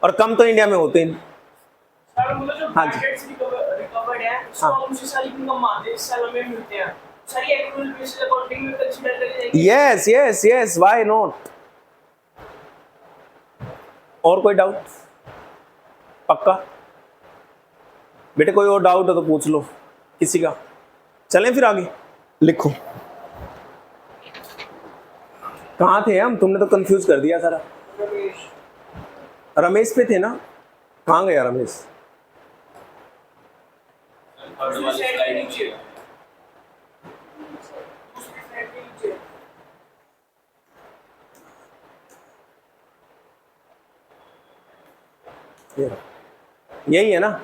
[SPEAKER 1] और कम तो इंडिया में होते हैं। हाँ जी,
[SPEAKER 2] रिकवर्ड है, उसको हम उसी साल की इनकम मानते हैं, इस साल हमें मिलते हैं, सारी एक्रूअल बेसिस अकाउंटिंग में कंसीडर करी जाएगी।
[SPEAKER 1] Yes yes yes, why not? और कोई डाउट? पक्का? बेटे कोई और डाउट है तो पूछ लो किसी का। चलें फिर आगे, लिखो। कहाँ थे हम? तुमने तो कंफ्यूज कर दिया सारा। रमेश पे थे ना? कहाँ गया रमेश? यही है ना?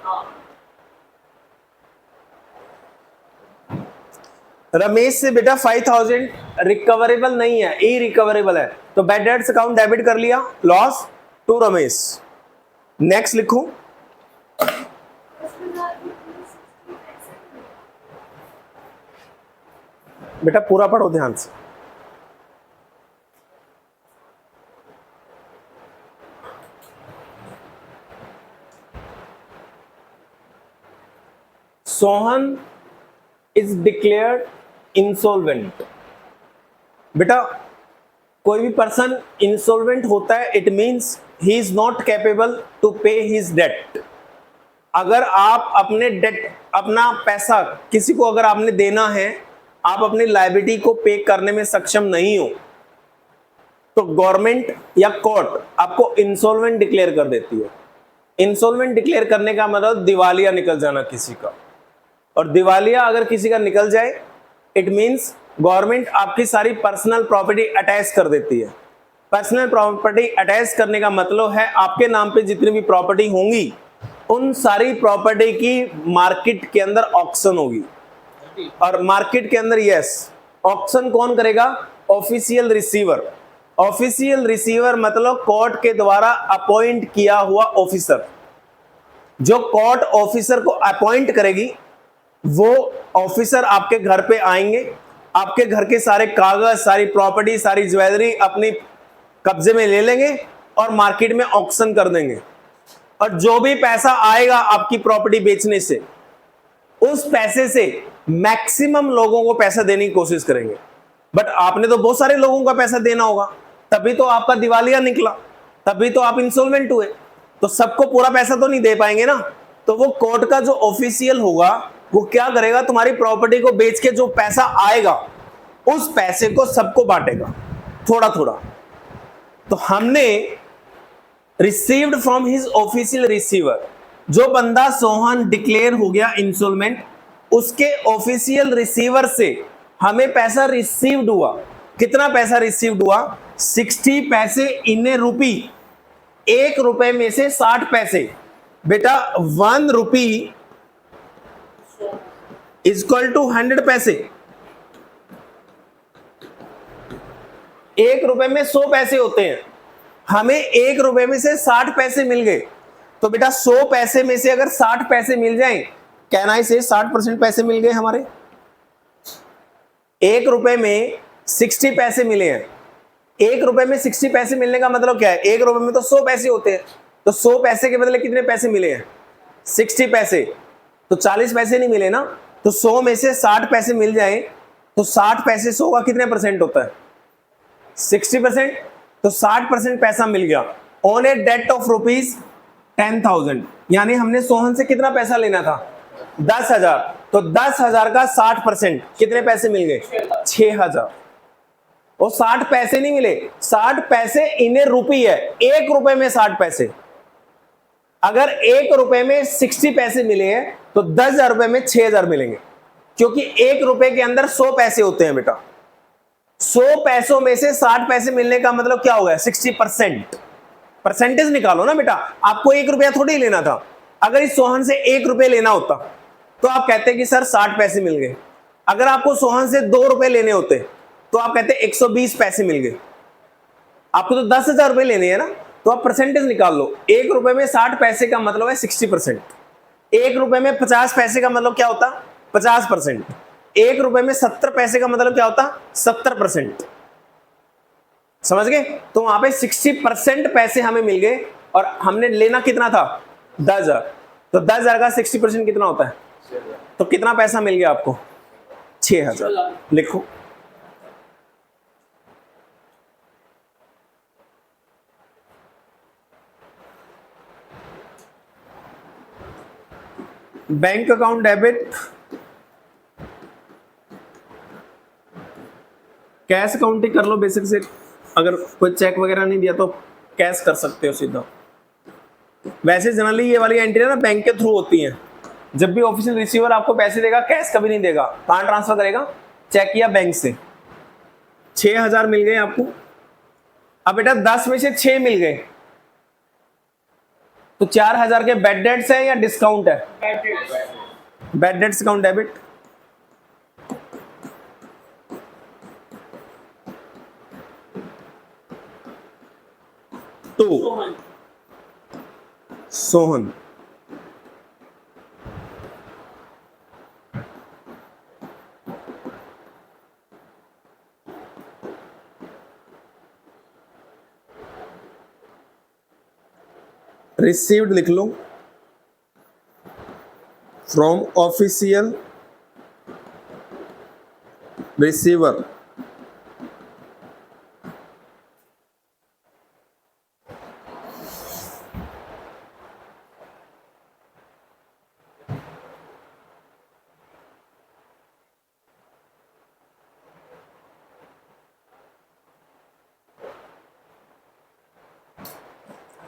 [SPEAKER 1] रमेश से बेटा 5000 रिकवरेबल नहीं है, ई रिकवरेबल है, तो बैड डेट्स अकाउंट डेबिट कर लिया, लॉस टू रमेश। नेक्स्ट लिखो। बेटा पूरा पढ़ो ध्यान से। Sohan is declared insolvent. बेटा कोई भी पर्सन इंसॉल्वेंट होता है, it means he is not capable to pay his debt. अगर आप अपने डेट, अपना पैसा किसी को अगर आपने देना है, आप अपनी लायबिलिटी को पे करने में सक्षम नहीं हो, तो गवर्नमेंट या कोर्ट आपको इंसॉल्वेंट डिक्लेयर कर देती है। इंसॉल्वेंट डिक्लेयर करने का मतलब दिवालिया निकल जाना किसी का, और दिवालिया अगर किसी का निकल जाए, इट मींस गवर्नमेंट आपकी सारी पर्सनल प्रॉपर्टी अटैच कर देती है। पर्सनल प्रॉपर्टी अटैच करने का मतलब है आपके नाम पे जितनी भी प्रॉपर्टी होंगी, उन सारी प्रॉपर्टी की मार्केट के अंदर ऑक्शन होगी। और मार्केट के अंदर यस, ऑक्शन कौन करेगा? Official receiver. ऑफिशियल रिसीवर मतलब कोर्ट के द्वारा अपॉइंट किया हुआ ऑफिसर। जो कोर्ट ऑफिसर को अपॉइंट करेगी, वो ऑफिसर आपके घर पे आएंगे, आपके घर के सारे कागज, सारी प्रॉपर्टी, सारी ज्वेलरी अपनी कब्जे में ले लेंगे और मार्केट में ऑक्शन कर देंगे। और जो भी पैसा आएगा आपकी प्रॉपर्टी बेचने से, उस पैसे से मैक्सिमम लोगों को पैसा देने की कोशिश करेंगे। बट आपने तो बहुत सारे लोगों का पैसा देना होगा, तभी तो आपका दिवालिया निकला, तभी तो आप इंसॉल्वेंट हुए। तो सबको पूरा पैसा तो नहीं दे पाएंगे ना, तो वो कोर्ट का जो ऑफिशियल होगा वो क्या करेगा? तुम्हारी प्रॉपर्टी को बेच के जो पैसा आएगा उस पैसे को सबको बांटेगा थोड़ा थोड़ा। तो हमने received from his official receiver, जो बंदा सोहन डिक्लेयर हो गया इंसॉल्वेंट, उसके ऑफिशियल रिसीवर से हमें पैसा रिसीव्ड हुआ। कितना पैसा रिसीव्ड हुआ? 60 पैसे इन ए रूपी। 1 रुपए में से 60 पैसे। बेटा 1 रुपी इक्वल टू 100 पैसे। 1 रुपए में 100 पैसे होते हैं, हमें 1 रुपए में से 60 पैसे मिल गए। तो बेटा 100 पैसे में से अगर 60 पैसे मिल जाएं, कैन आई से 60% पैसे मिल गए हमारे। 1 रुपए में 60 पैसे मिले हैं। 1 रुपए में 60 पैसे मिलने का मतलब क्या है? 1 रुपए में तो 100 पैसे होते हैं, तो 100 पैसे के बदले कितने पैसे मिले हैं? 60 पैसे। तो 40 पैसे नहीं मिले ना, तो 100 में से 60 पैसे मिल जाए तो 60 पैसे 100 का कितने परसेंट होता है? 60%। तो 60% पैसा मिल गया on a debt of rupees 10,000। यानी हमने सोहन से कितना पैसा लेना था? 10,000। तो 10,000 का 60% कितने पैसे मिल गए? 6,000। और 60 पैसे नहीं मिले, 60 पैसे इन ए रुपी है, 1 रुपए में 60 पैसे। अगर 1 रुपए में 60 पैसे मिले हैं तो 10,000 रुपए में 6,000 मिलेंगे, क्योंकि 1 रुपए के अंदर 100 पैसे होते हैं बेटा। 100 पैसों में से 60 पैसे मिलने का मतलब क्या हो गया? 60%। परसेंटेज निकालो ना बेटा, आपको 1 रुपया थोड़ी लेना था। अगर इस सोहन से 1 रुपये लेना होता तो आप कहते कि सर 60 पैसे मिल गए। अगर आपको सोहन से 2 रुपए लेने होते तो आप कहते 120 पैसे मिल गए। आपको तो 10,000 रुपए लेने हैं ना, तो आप परसेंटेज निकाल लो। 1 रुपए में 60 पैसे का मतलब है 60%। 1 रुपए में 50 पैसे का मतलब क्या होता? 50%। 1 रुपए में 70 पैसे का मतलब क्या होता? 70%। समझ गए? तो वहां पे 60% पैसे हमें मिल गए और हमने लेना कितना था? 10,000। तो 10,000 का 60% कितना होता है? तो कितना पैसा मिल गया आपको? 6,000। लिखो। Bank account debit, cash account ही कर लो बेसिक से। अगर कोई चेक वगैरह नहीं दिया तो कैश कर सकते हो सीधा। वैसे जनरली ये वाली एंट्री ना बैंक के थ्रू होती हैं। जब भी ऑफिशियल रिसीवर आपको पैसे देगा, कैश कभी नहीं देगा। कहाँ ट्रांसफर करेगा? चेक या बैंक से। 6,000 मिल गए आपको। अब बेटा 10 में से 6 मिल गए तो 4,000 के बैड डेट्स है या डिस्काउंट है? Bad debts account debit. तो सोहन रिसीव्ड लिख लो फ्रॉम ऑफिशियल रिसीवर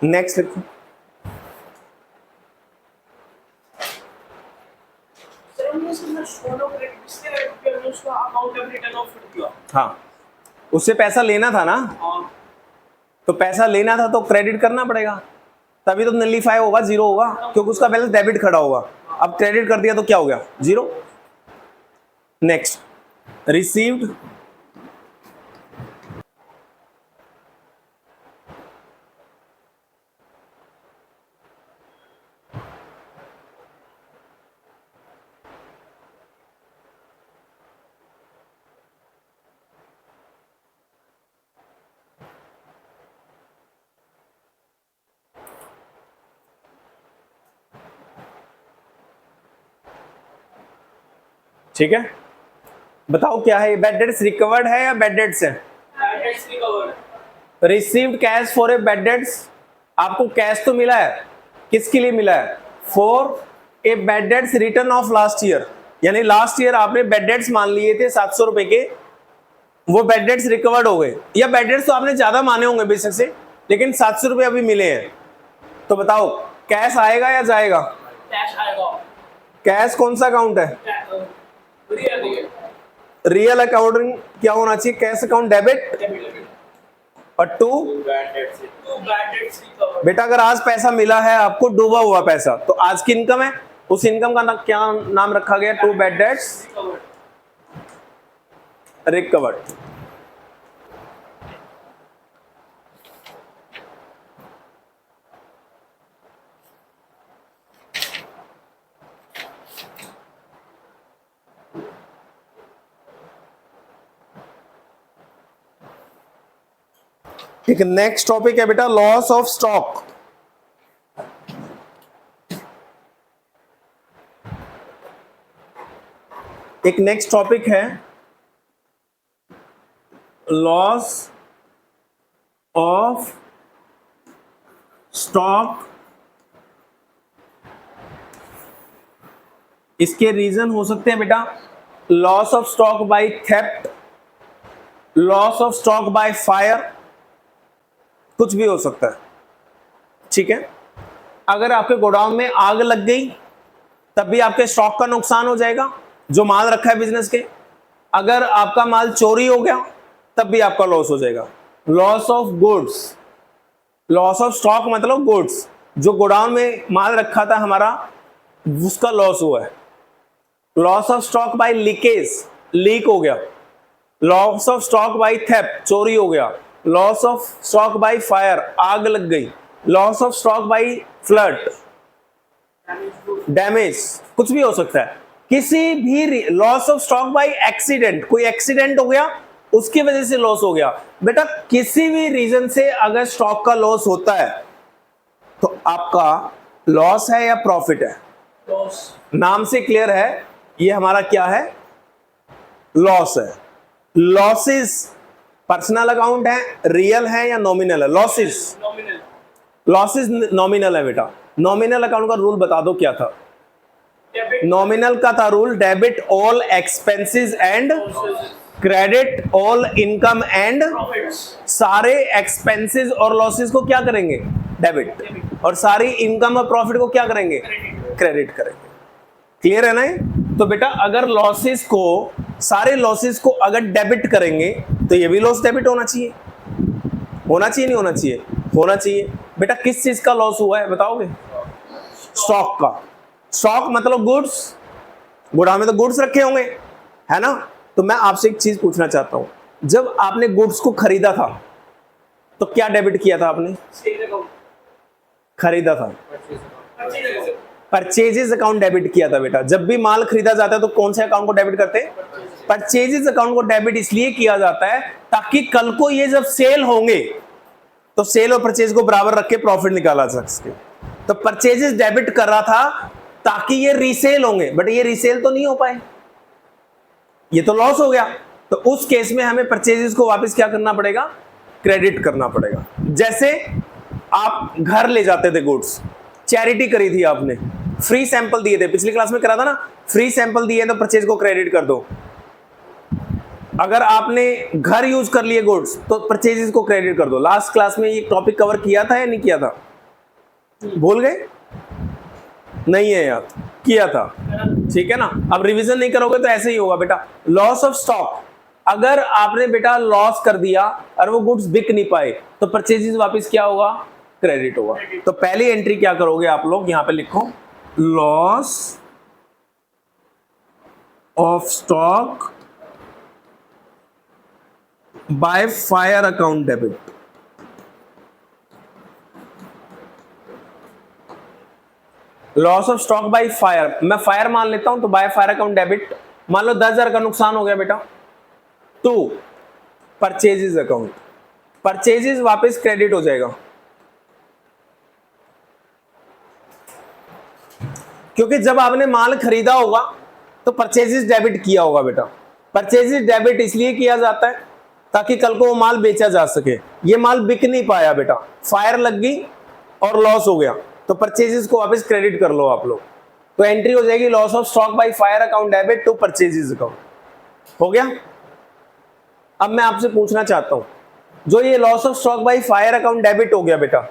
[SPEAKER 1] नेक्स्ट लिखो। हाँ, उससे पैसा लेना था ना, तो पैसा लेना था तो क्रेडिट करना पड़ेगा, तभी तो नलीफाई होगा, जीरो होगा, क्योंकि उसका बैलेंस डेबिट खड़ा होगा। अब क्रेडिट कर दिया तो क्या हो गया? जीरो। नेक्स्ट, रिसीव्ड ठीक है। बताओ क्या है? बैड डेट्स रिकवर्ड है या बैड डेट्स है? Received cash for a bad debts. आपको कैश तो मिला है, किसके लिए मिला है? For a bad debts return of last year. यानी लास्ट ईयर आपने बैड डेट्स मान लिए थे 700 रुपए के, वो बैड डेट्स रिकवर्ड हो गए। या बैड डेट्स तो आपने ज्यादा माने होंगे बेशक से, लेकिन 700 रुपए अभी मिले हैं। तो बताओ कैश आएगा या जाएगा?
[SPEAKER 2] कैश आएगा।
[SPEAKER 1] कैश कौन सा अकाउंट है? रियल अकाउंटिंग क्या होना चाहिए? Cash account debit. और टू बेटा अगर आज पैसा मिला है आपको, डूबा हुआ पैसा, तो आज की इनकम है, उस इनकम का क्या नाम रखा गया? To bad debts recovered. ठीक है, नेक्स्ट टॉपिक है बेटा लॉस ऑफ स्टॉक। एक नेक्स्ट टॉपिक है लॉस ऑफ स्टॉक इसके रीजन हो सकते हैं बेटा loss of stock by theft, loss of stock by fire, कुछ भी हो सकता है। ठीक है, अगर आपके गोडाउन में आग लग गई तब भी आपके स्टॉक का नुकसान हो जाएगा जो माल रखा है बिजनेस के। अगर आपका माल चोरी हो गया तब भी आपका लॉस हो जाएगा। Loss of goods, loss of stock मतलब गुड्स, जो गोडाउन में माल रखा था हमारा उसका लॉस हुआ है। Loss of stock by leakage, leak हो गया। Loss of stock by theft, चोरी हो गया। Loss of stock by fire, आग लग गई। Loss of stock by flood, damage, कुछ भी हो सकता है। किसी भी loss of stock by accident, कोई एक्सीडेंट हो गया उसकी वजह से लॉस हो गया। बेटा किसी भी रीजन से अगर स्टॉक का लॉस होता है तो आपका लॉस है या प्रॉफिट है?
[SPEAKER 2] लॉस।
[SPEAKER 1] नाम से क्लियर है, ये हमारा क्या है? लॉस है। लॉसेस पर्सनल अकाउंट है, रियल है या नॉमिनल है? Losses,
[SPEAKER 2] nominal.
[SPEAKER 1] लॉसेस नॉमिनल है बेटा। नॉमिनल अकाउंट का रूल बता दो क्या था?
[SPEAKER 2] डेबिट
[SPEAKER 1] नॉमिनल का था rule debit all expenses and credit all income and,
[SPEAKER 2] profits.
[SPEAKER 1] सारे एक्सपेंसेस और लॉसेस को क्या करेंगे? डेबिट, और सारी इनकम और प्रॉफिट को क्या करेंगे? क्रेडिट करेंगे। क्लियर है ना ये? तो बेटा अगर लॉसेस को, सारे लॉसेस को अगर डेबिट करेंगे तो ये भी लॉस डेबिट होना चाहिए। होना चाहिए नहीं होना चाहिए? होना चाहिए। बेटा किस चीज का लॉस हुआ है बताओगे? स्टॉक का। स्टॉक मतलब गुड्स, गोडाउन में तो गुड्स रखे होंगे, है ना? तो मैं आपसे एक चीज पूछना चाहता हूं, जब आपने गुड्स को खरीदा था तो क्या डेबिट किया था आपने?
[SPEAKER 2] सेल अकाउंट,
[SPEAKER 1] खरीदा था,
[SPEAKER 2] purchase account.
[SPEAKER 1] Purchases account debit किया था बेटा। जब भी माल खरीदा जाता है तो कौन से अकाउंट को डेबिट करते हैं? परचेजेस अकाउंट को डेबिट इसलिए किया जाता है ताकि कल को ये जब सेल होंगे तो सेल और परचेज को बराबर रख के प्रॉफिट निकाला जा सके। तो परचेजेस डेबिट कर रहा था ताकि ये रीसेल होंगे, बट ये रीसेल तो नहीं हो पाए, ये तो लॉस हो गया। तो उस केस में हमें परचेजेस को वापस क्या करना पड़ेगा? क्रेडिट करना पड़ेगा। जैसे आप घर ले जाते थे गुड्स, चैरिटी करी थी आपने, फ्री सैंपल दिए थे, पिछली क्लास में करा था ना, फ्री सैंपल दिए तो परचेज को क्रेडिट कर दो। अगर आपने घर यूज कर लिए गुड्स तो परचेजेस को क्रेडिट कर दो। लास्ट क्लास में ये टॉपिक कवर किया था या नहीं किया था? भूल गए? नहीं है यार, किया था। ठीक है ना? अब रिवीजन नहीं करोगे तो ऐसे ही होगा बेटा। लॉस ऑफ स्टॉक, अगर आपने बेटा लॉस कर दिया और वो गुड्स बिक नहीं पाए तो परचेजेस वापस क्या होगा? क्रेडिट होगा। तो पहली एंट्री क्या करोगे आप लोग? यहां पे लिखो loss of stock by fire account debit. Loss of stock by fire, मैं फायर मान लेता हूं तो बाय फायर अकाउंट डेबिट। मान लो 10,000 का नुकसान हो गया बेटा, तो परचेजेस अकाउंट, परचेजेस वापस क्रेडिट हो जाएगा क्योंकि जब आपने माल खरीदा होगा तो परचेजेस डेबिट किया होगा बेटा। परचेजेस डेबिट इसलिए किया जाता है ताकि कल को वो माल बेचा जा सके। ये माल बिक नहीं पाया बेटा, फायर लग गई और लॉस हो गया, तो परचेजेस को वापस क्रेडिट कर लो आप लोग। तो एंट्री हो जाएगी loss of stock by fire account debit to purchases account. हो गया? अब मैं आपसे पूछना चाहता हूं, जो ये loss of stock by fire account debit हो गया बेटा,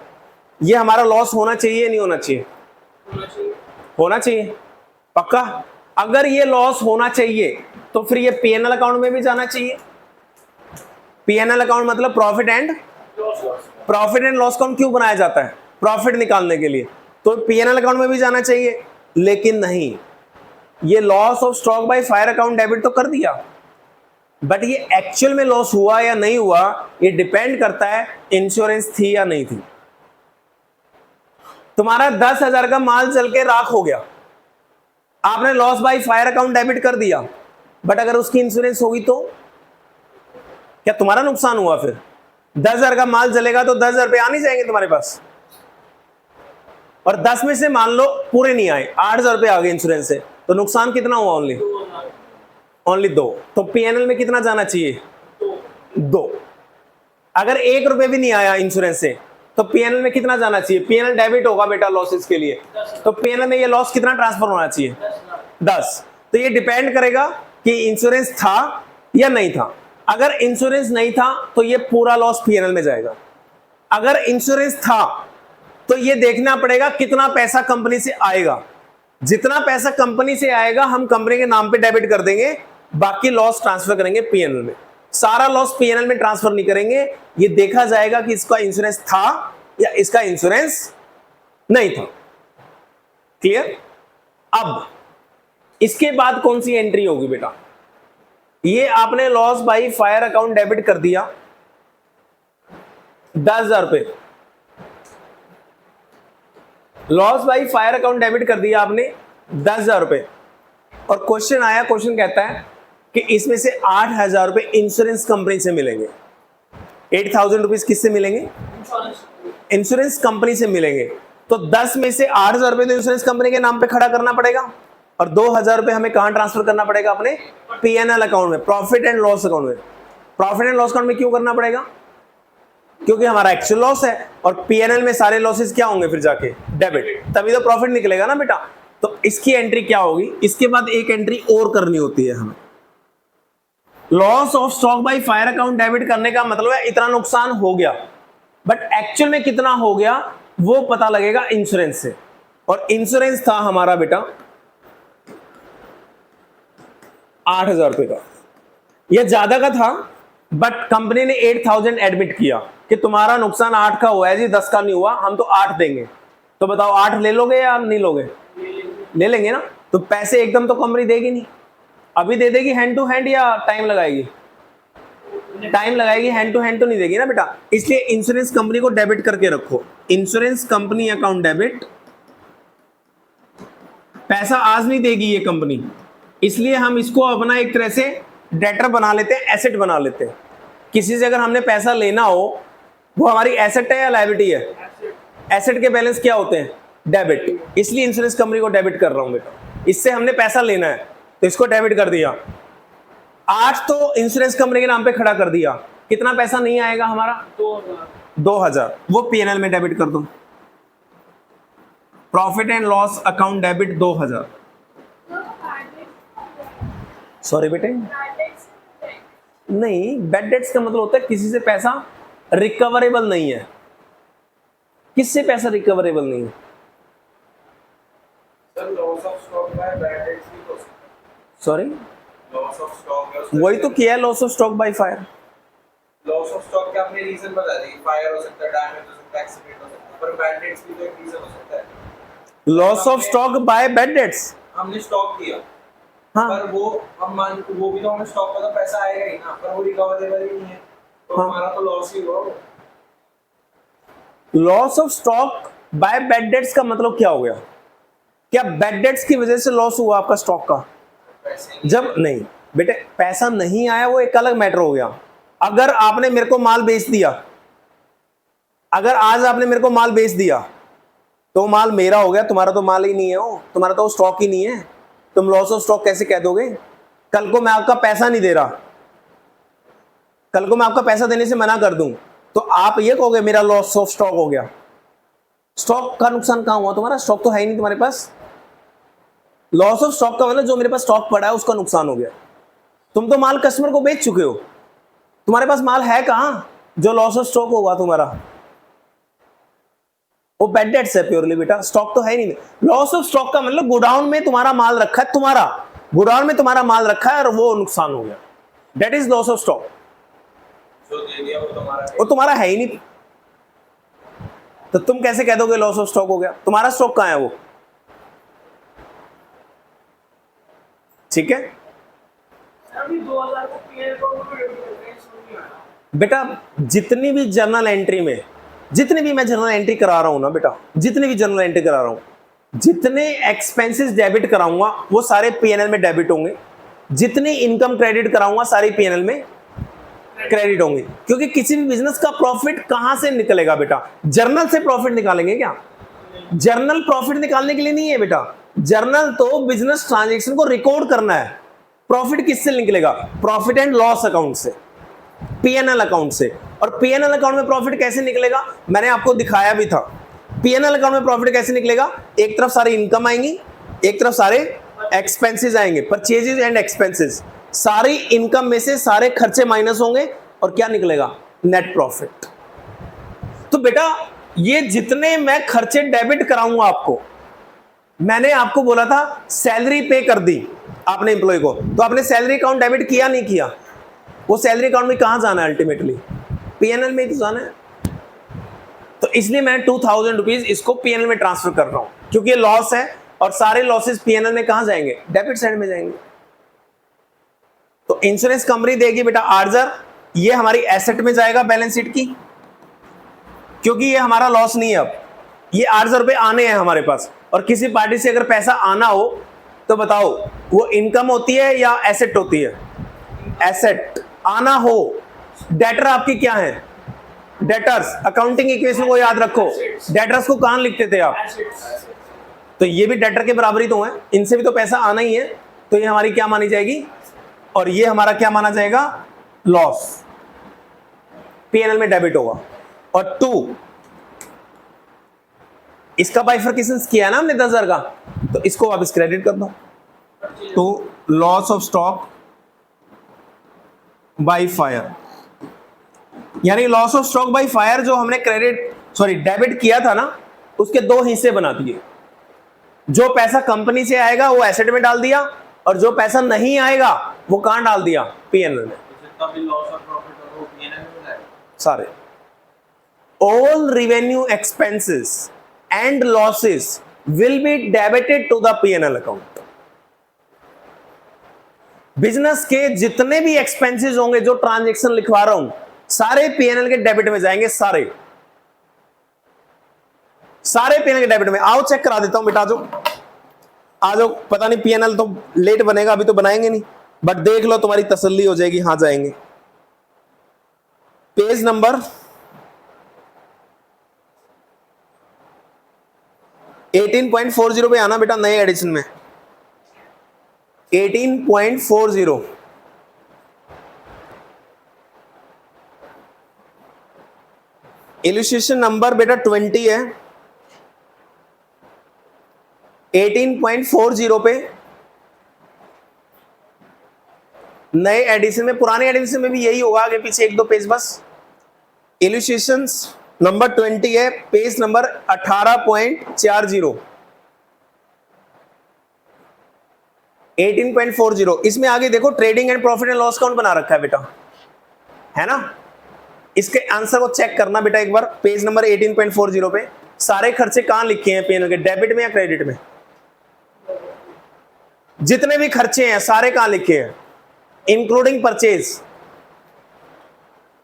[SPEAKER 1] ये हमारा लॉस होना चाहिए नहीं होना चाहिए? होना चाहिए। पक्का? अगर ये लॉस होना चाहिए तो फिर ये पीएनएल अकाउंट में भी जाना चाहिए। पीएनएल अकाउंट मतलब प्रॉफिट एंड लॉस अकाउंट क्यों बनाया जाता है? प्रॉफिट निकालने के लिए। तो पीएनएल अकाउंट में भी जाना चाहिए, लेकिन नहीं, ये loss of stock by fire account debit तो कर दिया, बट ये एक्चुअल में लॉस हुआ या नहीं हुआ ये डिपेंड करता है इंश्योरेंस थी या नहीं थी। तुम्हारा 10,000 का माल जल के राख हो गया, आपने loss by fire account debit कर दिया, बट अगर उसकी इंश्योरेंस होगी तो क्या तुम्हारा नुकसान हुआ? फिर 10,000 का माल जलेगा तो 10,000 रुपए आ नहीं जाएंगे तुम्हारे पास, और 10 में से मान लो पूरे नहीं आए, 8,000 रुपए आ गए इंश्योरेंस से, तो नुकसान कितना हुआ? ओनली 2। तो पीएनएल में कितना जाना चाहिए? 2। अगर 1 रुपए भी नहीं आया इंश्योरेंस से तो पीएनएल में कितना जाना चाहिए? पीएनएल डेबिट होगा बेटा लॉसेस के लिए, तो पीएनएल में ये लॉस कितना ट्रांसफर होना चाहिए? 10। तो ये डिपेंड करेगा कि इंश्योरेंस था या नहीं था। अगर इंश्योरेंस नहीं था तो ये पूरा लॉस पीएनएल में जाएगा। अगर इंश्योरेंस था तो ये देखना पड़ेगा कितना पैसा कंपनी से आएगा। जितना पैसा कंपनी से आएगा हम कंपनी के नाम पे डेबिट कर देंगे, बाकी लॉस ट्रांसफर करेंगे पीएनएल में। सारा लॉस पीएनएल में ट्रांसफर नहीं करेंगे, ये देखा जाएगा कि इसका इंश्योरेंस था या इसका इंश्योरेंस नहीं था। क्लियर? अब इसके बाद कौन सी एंट्री होगी बेटा? ये आपने loss by fire account debit कर दिया 10,000 रुपए, loss by fire account debit कर दिया आपने 10,000 रुपए, और क्वेश्चन आया, क्वेश्चन कहता है कि इसमें से 8,000 रुपए इंश्योरेंस कंपनी से मिलेंगे। 8,000 रुपीज किससे मिलेंगे? इंश्योरेंस कंपनी से मिलेंगे। तो 10 में से 8,000 रुपए तो इंश्योरेंस कंपनी के नाम पे खड़ा करना पड़ेगा, और 2,000 रुपए हमें कहां ट्रांसफर करना पड़ेगा? अपने पीएनएल अकाउंट में, प्रॉफिट एंड लॉस अकाउंट में। प्रॉफिट एंड लॉस अकाउंट में क्यों करना पड़ेगा? क्योंकि हमारा एक्चुअल लॉस है, और पीएनएल में सारे लॉसेस क्या होंगे फिर जाके? डेबिट, तभी तो प्रॉफिट निकलेगा ना बेटा। तो इसकी एंट्री क्या होगी? इसके बाद एक एंट्री और करनी होती है हमें। Loss of stock by fire account debit करने का मतलब है इतना नुकसान हो गया, बट एक्चुअल में कितना हो गया वो पता लगेगा इंश्योरेंस से। और इंश्योरेंस था हमारा बेटा 8,000 रुपए का, यह ज्यादा का था, बट कंपनी ने 8,000 एडमिट किया कि तुम्हारा नुकसान 8 का हुआ है जी, 10 का नहीं हुआ, हम तो 8 देंगे। तो बताओ 8 ले लोगे या नहीं लोगे? ले लेंगे ना। तो पैसे एकदम तो कंपनी देगी नहीं, अभी दे देगी हैंड टू हैंड या टाइम लगाएगी? टाइम लगाएगी, हैंड टू हैंड तो नहीं देगी ना बेटा। इसलिए इंश्योरेंस कंपनी को डेबिट करके रखो, इंश्योरेंस कंपनी अकाउंट डेबिट। पैसा आज नहीं देगी ये कंपनी, इसलिए हम इसको अपना एक तरह से डेटर बना लेते हैं, एसेट बना लेते हैं। किसी से अगर हमने पैसा लेना हो, वो हमारी एसेट है या लायबिलिटी है? एसेट के बैलेंस क्या होते हैं? डेबिट। इसलिए इंश्योरेंस कंपनी को डेबिट कर रहा हूं बेटा, इससे हमने पैसा लेना है तो इसको डेबिट कर दिया। 8 तो इंश्योरेंस कंपनी के नाम पे खड़ा कर दिया, कितना पैसा नहीं आएगा हमारा? 2,000, वो पीएनएल में डेबिट कर दो। Profit and loss account debit 2,000। Sorry बेटे, नहीं, बैड डेट्स का मतलब होता है किसी से पैसा रिकवरेबल नहीं है। किससे पैसा रिकवरेबल नहीं है?
[SPEAKER 3] Sir loss of stock by bad debts भी हो सकता है।
[SPEAKER 1] सॉरी,
[SPEAKER 3] लॉस ऑफ स्टॉक
[SPEAKER 1] वही तो किया है, loss of stock by fire.
[SPEAKER 3] Loss of stock के आपने रीजन बता दी, फायर हो सकता है, डैमेज हो सकता है, एक्सीडेंट हो सकता है, पर बैड डेट्स भी तो एक रीजन हो सकता है।
[SPEAKER 1] Loss of stock by bad debts,
[SPEAKER 3] हमने स्टॉक किया,
[SPEAKER 1] हाँ,
[SPEAKER 3] पर वो हम मान, वो भी तो हमें स्टॉक का तो पैसा आएगा ही ना, पर वो रिकवरेबल ही नहीं है, तो
[SPEAKER 1] हाँ,
[SPEAKER 3] हमारा तो लॉस ही हुआ।
[SPEAKER 1] Loss of stock by bad debts का मतलब क्या हो गया? क्या बैड डेट्स की वजह से लॉस हुआ आपका स्टॉक का?
[SPEAKER 3] पैसे
[SPEAKER 1] जब नहीं बेटे, पैसा नहीं आया वो एक अलग मैटर हो गया। अगर आपने मेरे को माल बेच दिया, अगर आज आपने मेरे को माल बेच दिया तो माल मेरा हो गया, तुम्हारा तो माल ही नहीं है, वो तुम्हारा तो स्टॉक ही नहीं है। तुम लॉस ऑफ स्टॉक कैसे कह दोगे? कल को मैं आपका पैसा नहीं दे रहा, कल को मैं आपका पैसा देने से मना कर दूं, तो आप ये कहोगे मेरा लॉस ऑफ स्टॉक हो गया। स्टॉक का नुकसान कहां हुआ? तुम्हारा स्टॉक तो है ही नहीं तुम्हारे पास। लॉस ऑफ स्टॉक का मतलब जो मेरे पास स्टॉक पड़ा है उसका नुकसान हो गया। तुम तो माल कस्टमर को बेच चुके हो, तुम्हारे पास माल है कहां जो लॉस ऑफ स्टॉक होगा तुम्हारा? वो बैड डेट्स है प्योरली बेटा, स्टॉक तो है ही नहीं। लॉस ऑफ स्टॉक का मतलब गोडाउन में तुम्हारा माल रखा है, तुम्हारा गोडाउन में तुम्हारा माल रखा है और वो नुकसान हो गया, that is loss of stock.
[SPEAKER 3] जो दे दिया
[SPEAKER 1] वो तुम्हारा है ही नहीं, तो तुम कैसे कह दोगे लॉस ऑफ स्टॉक हो गया? तुम्हारा स्टॉक कहां है वो? ठीक है
[SPEAKER 2] अभी 2,000 को पीएनएल को डेबिट करते हैं, समझ नहीं आ रहा
[SPEAKER 1] बेटा। जितनी भी जर्नल एंट्री में, जितनी भी मैं जर्नल एंट्री करा रहा हूं ना बेटा, जितनी भी जर्नल एंट्री करा रहा हूं, जितने एक्सपेंसेस डेबिट कराऊंगा वो सारे पीएनएल में डेबिट होंगे, जितनी इनकम क्रेडिट कराऊंगा सारी पीएनएल में क्रेडिट होंगे। क्योंकि किसी भी बिजनेस का प्रॉफिट कहां से निकलेगा बेटा? जर्नल से प्रॉफिट निकालेंगे क्या? जर्नल प्रॉफिट निकालने के लिए नहीं है बेटा, जर्नल तो बिजनेस ट्रांजैक्शन को रिकॉर्ड करना है। प्रॉफिट किससे निकलेगा? प्रॉफिट एंड लॉस अकाउंट से, पीएनएल अकाउंट से। और पीएनएल अकाउंट में प्रॉफिट कैसे निकलेगा मैंने आपको दिखाया भी था। पीएनएल अकाउंट में प्रॉफिट कैसे निकलेगा? एक तरफ सारी इनकम आएंगी, एक तरफ सारे एक्सपेंसेस आएंगे, परचेजेस एंड एक्सपेंसेस, सारी इनकम में से सारे खर्चे माइनस होंगे और क्या निकलेगा, नेट प्रॉफिट। तो बेटा ये जितने मैं खर्चे डेबिट कराऊंगा आपको, मैंने आपको बोला था सैलरी पे कर दी आपने एम्प्लॉय को, तो आपने सैलरी अकाउंट डेबिट किया नहीं किया, वो सैलरी अकाउंट में कहां जाना है, अल्टीमेटली पीएनएल में ही तो जाना है। तो इसलिए मैं 2000 रुपीज इसको पीएनएल में ट्रांसफर कर रहा हूं, क्योंकि ये लॉस है और सारे लॉसेस पीएनएल में कहां जाएंगे, डेबिट साइड में जाएंगे। तो इंश्योरेंस कंपनी देगी बेटा 8000, ये हमारी एसेट में जाएगा बैलेंस शीट की, क्योंकि ये हमारा लॉस नहीं है। अब ये 8000 रुपए आने हैं हमारे पास, और किसी पार्टी से अगर पैसा आना हो तो बताओ वो इनकम होती है या एसेट होती है, एसेट आना हो। डेटर आपकी क्या है, डेटर्स, अकाउंटिंग इक्वेशन को याद रखो, डेटर्स को कहां लिखते थे आप, तो ये भी डेटर के बराबर ही तो है, इनसे भी तो पैसा आना ही है, तो ये हमारी क्या मानी जाएगी, और ये हमारा क्या माना जाएगा, लॉस, पीएनएल में डेबिट होगा। और 2 इसका बाइफरकेशन किया है ना हमने 10,000 का, तो इसको वापस क्रेडिट कर दो। तो loss of stock by fire, यानी loss of stock by fire जो हमने डेबिट किया था ना, उसके 2 हिस्से बना दिए। जो पैसा कंपनी से आएगा वो एसेट में डाल दिया, और जो पैसा नहीं आएगा वो कहां डाल दिया, पीएनएल में।
[SPEAKER 3] जितना भी लॉस और प्रॉफिट होगा वो पीएनएल में जाएगा
[SPEAKER 1] सारे। All revenue expenses and losses will be debited to the PNL account. Business के जितने भी एक्सपेंसेस होंगे, जो ट्रांजैक्शन लिखवा रहा हूं, सारे पीएनएल के डेबिट में जाएंगे, सारे पीएनएल के डेबिट में। आओ चेक करा देता हूं बेटा, आ जाओ। पता नहीं पीएनएल तो लेट बनेगा, अभी तो बनाएंगे नहीं, बट देख लो तुम्हारी तसल्ली हो जाएगी, हाँ जाएंगे। पेज नंबर 18.40 पे आना बेटा, नए एडिशन में 18.40। इलस्ट्रेशन नंबर बेटा 20 है, 18.40 पे नए एडिशन में। पुराने एडिशन में भी यही होगा, आगे पीछे 1-2 पेज बस। इलस्ट्रेशंस नंबर 20 है, पेज नंबर 18.40, 18.40। इसमें आगे देखो trading and profit and loss account बना रखा है बेटा, है ना। इसके आंसर को चेक करना बेटा एक बार, पेज नंबर 18.40 पे सारे खर्चे कहां लिखे हैं पीएनएल के, डेबिट में या क्रेडिट में। जितने भी खर्चे हैं सारे कहां लिखे हैं, इंक्लूडिंग परचेज।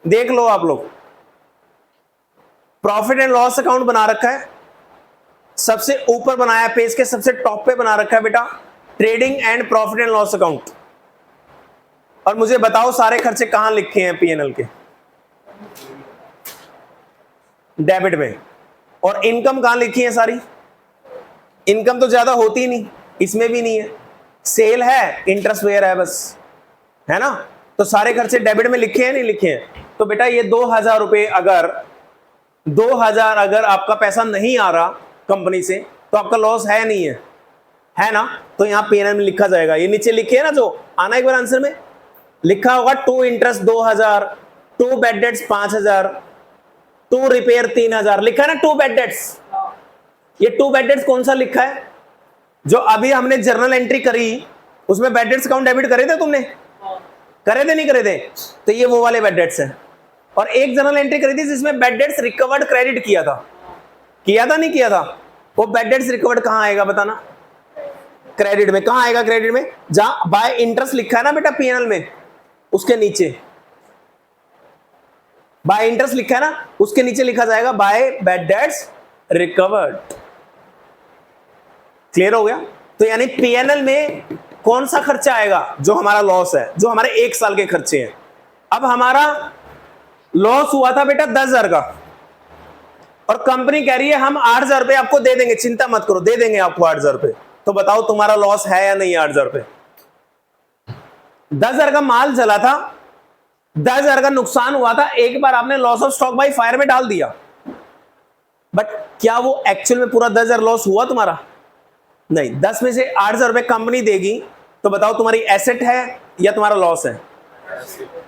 [SPEAKER 1] देख लो आप लोग, प्रॉफिट एंड लॉस अकाउंट बना रखा है, सबसे ऊपर बनाया, पेज के सबसे टॉप पे बना रखा है बेटा trading and profit and loss account. और मुझे बताओ सारे खर्चे कहां लिखे हैं पीएनएल के, डेबिट में। और इनकम कहां लिखी है सारी, इनकम तो ज्यादा होती ही नहीं, इसमें भी नहीं है, सेल है, इंटरेस्ट बेयर है बस, है ना। तो सारे खर्चे डेबिट में लिखे हैं, नहीं लिखे हैं। तो बेटा ये 2000 रुपए अगर 2000 अगर आपका पैसा नहीं आ रहा कंपनी से, तो आपका लॉस है नहीं है ना। तो यहां पीएनएल में लिखा जाएगा, ये नीचे लिखे है ना, जो आना एक बार आंसर में लिखा होगा, 2 इंटरेस्ट 2000, 2 बैड डेट्स 5000, 2 रिपेयर 3000, लिखा है ना 2 बैड डेट्स। ये 2 बैड डेट्स कौन सा लिखा है, जो अभी हमने जर्नल एंट्री करी उसमें बैड डेट्स अकाउंट डेबिट करे थे तुमने, करे थे नहीं करे थे, तो ये वो वाले बैड डेट्स हैं। और एक जर्नल एंट्री करी थी जिसमें बैड डेट्स रिकवर्ड क्रेडिट किया था नहीं किया था, वो बैड डेट्स रिकवर्ड कहां आएगा बताना, क्रेडिट में। कहां आएगा क्रेडिट में, जहां बाय इंटरेस्ट लिखा है ना बेटा पीएनएल में, उसके नीचे बाय इंटरेस्ट लिखा है ना, उसके नीचे लिखा जाएगा by bad debts recovered. Clear हो गया। तो यानी पीएनएल में कौन सा खर्चा आएगा, जो हमारा लॉस है, जो हमारे 1 साल के खर्चे हैं। अब हमारा लॉस हुआ था बेटा 10,000 का, और कंपनी कह रही है हम 8,000 रुपए आपको दे देंगे, चिंता मत करो, दे देंगे आपको 8,000 रुपए। तो बताओ तुम्हारा लॉस है या नहीं 8,000 रुपए। 10,000 का माल चला था, 10,000 का नुकसान हुआ था, एक बार आपने loss of stock by fire में डाल दिया, बट क्या वो एक्चुअल में पूरा 10,000 लॉस हुआ तुम्हारा, नहीं, 10 में से 8,000 रुपए कंपनी देगी, तो बताओ तुम्हारी एसेट है या तुम्हारा लॉस है?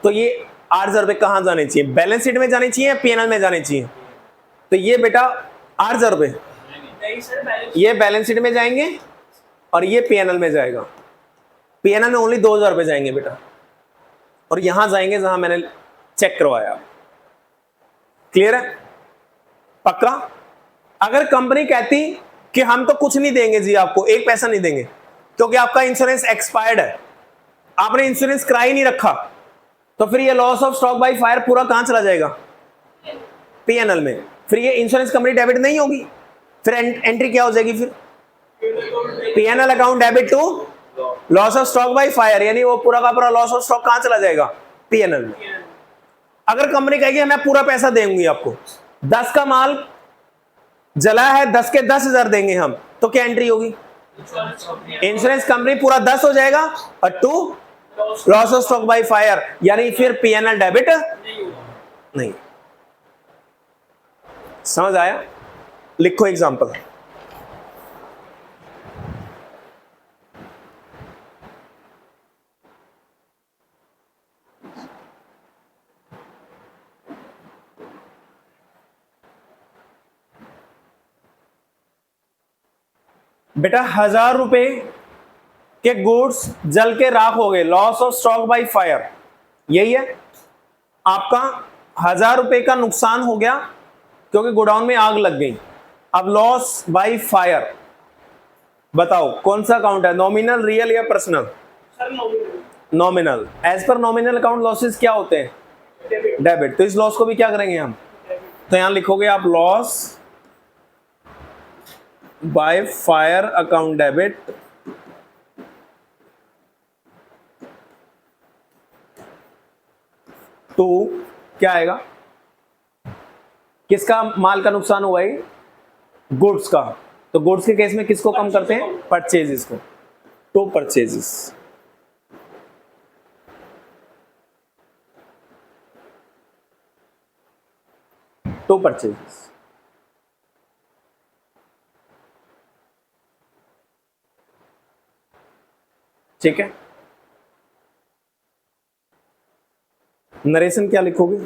[SPEAKER 1] तो ये 8,000 रुपए कहां जाने चाहिए? बैलेंस शीट में जाने चाहिए या पीएनएल में जाने चाहिए? तो ये बेटा 8,000 रुपए
[SPEAKER 2] नहीं सर, बैलेंस
[SPEAKER 1] ये बैलेंस शीट में जाएंगे और ये पीएनएल में जाएगा। पीएनएल में ओनली 2,000 रुपए जाएंगे बेटा, और यहां जाएंगे जहां मैंने चेक करवाया। क्लियर है? पक्का? अगर कंपनी कहती कि हम तो कुछ नहीं देंगे जी, आपको एक पैसा नहीं देंगे क्योंकि आपका इंश्योरेंस एक्सपायर्ड है, आपने इंश्योरेंस करा ही नहीं रखा, तो फिर ये loss of stock by fire पूरा कहां चला जाएगा? पीएनएल में। फिर ये इंश्योरेंस कंपनी डेबिट नहीं होगी, फिर एंट्री क्या हो जाएगी? फिर PNL account debit to loss of stock by fire, यानी वो पूरा का पूरा लॉस ऑफ स्टॉक कहां चला जाएगा? पीएनएल में। अगर कंपनी कहेगी मैं पूरा पैसा देंगी आपको, 10 का माल जला है, 10 के 10,000 देंगे हम, तो क्या एंट्री होगी? इंश्योरेंस कंपनी पूरा 10 हो जाएगा और to loss of stock by fire, यानी फिर पीएनएल डेबिट नहीं। समझ आया? लिखो एग्जांपल। बेटा 1,000 रुपए के गुड्स जल के राख हो गए, loss of stock by fire, यही है आपका। 1,000 रुपए का नुकसान हो गया क्योंकि गोडाउन में आग लग गई। अब लॉस बाय फायर बताओ कौन सा अकाउंट है, नॉमिनल, रियल या personal?
[SPEAKER 2] Sir nominal.
[SPEAKER 1] Nominal. As per nominal account losses क्या होते हैं? डेबिट। तो इस लॉस को भी क्या करेंगे हम? तो यहां लिखोगे आप loss by fire account debit तो क्या आएगा? किसका माल का नुकसान हुआ है? गुड्स का। तो गुड्स के केस में किसको कम करते हैं? परचेजेस को। तो परचेजेस तो परचेजेस ठीक है। नरेशन क्या लिखोगे?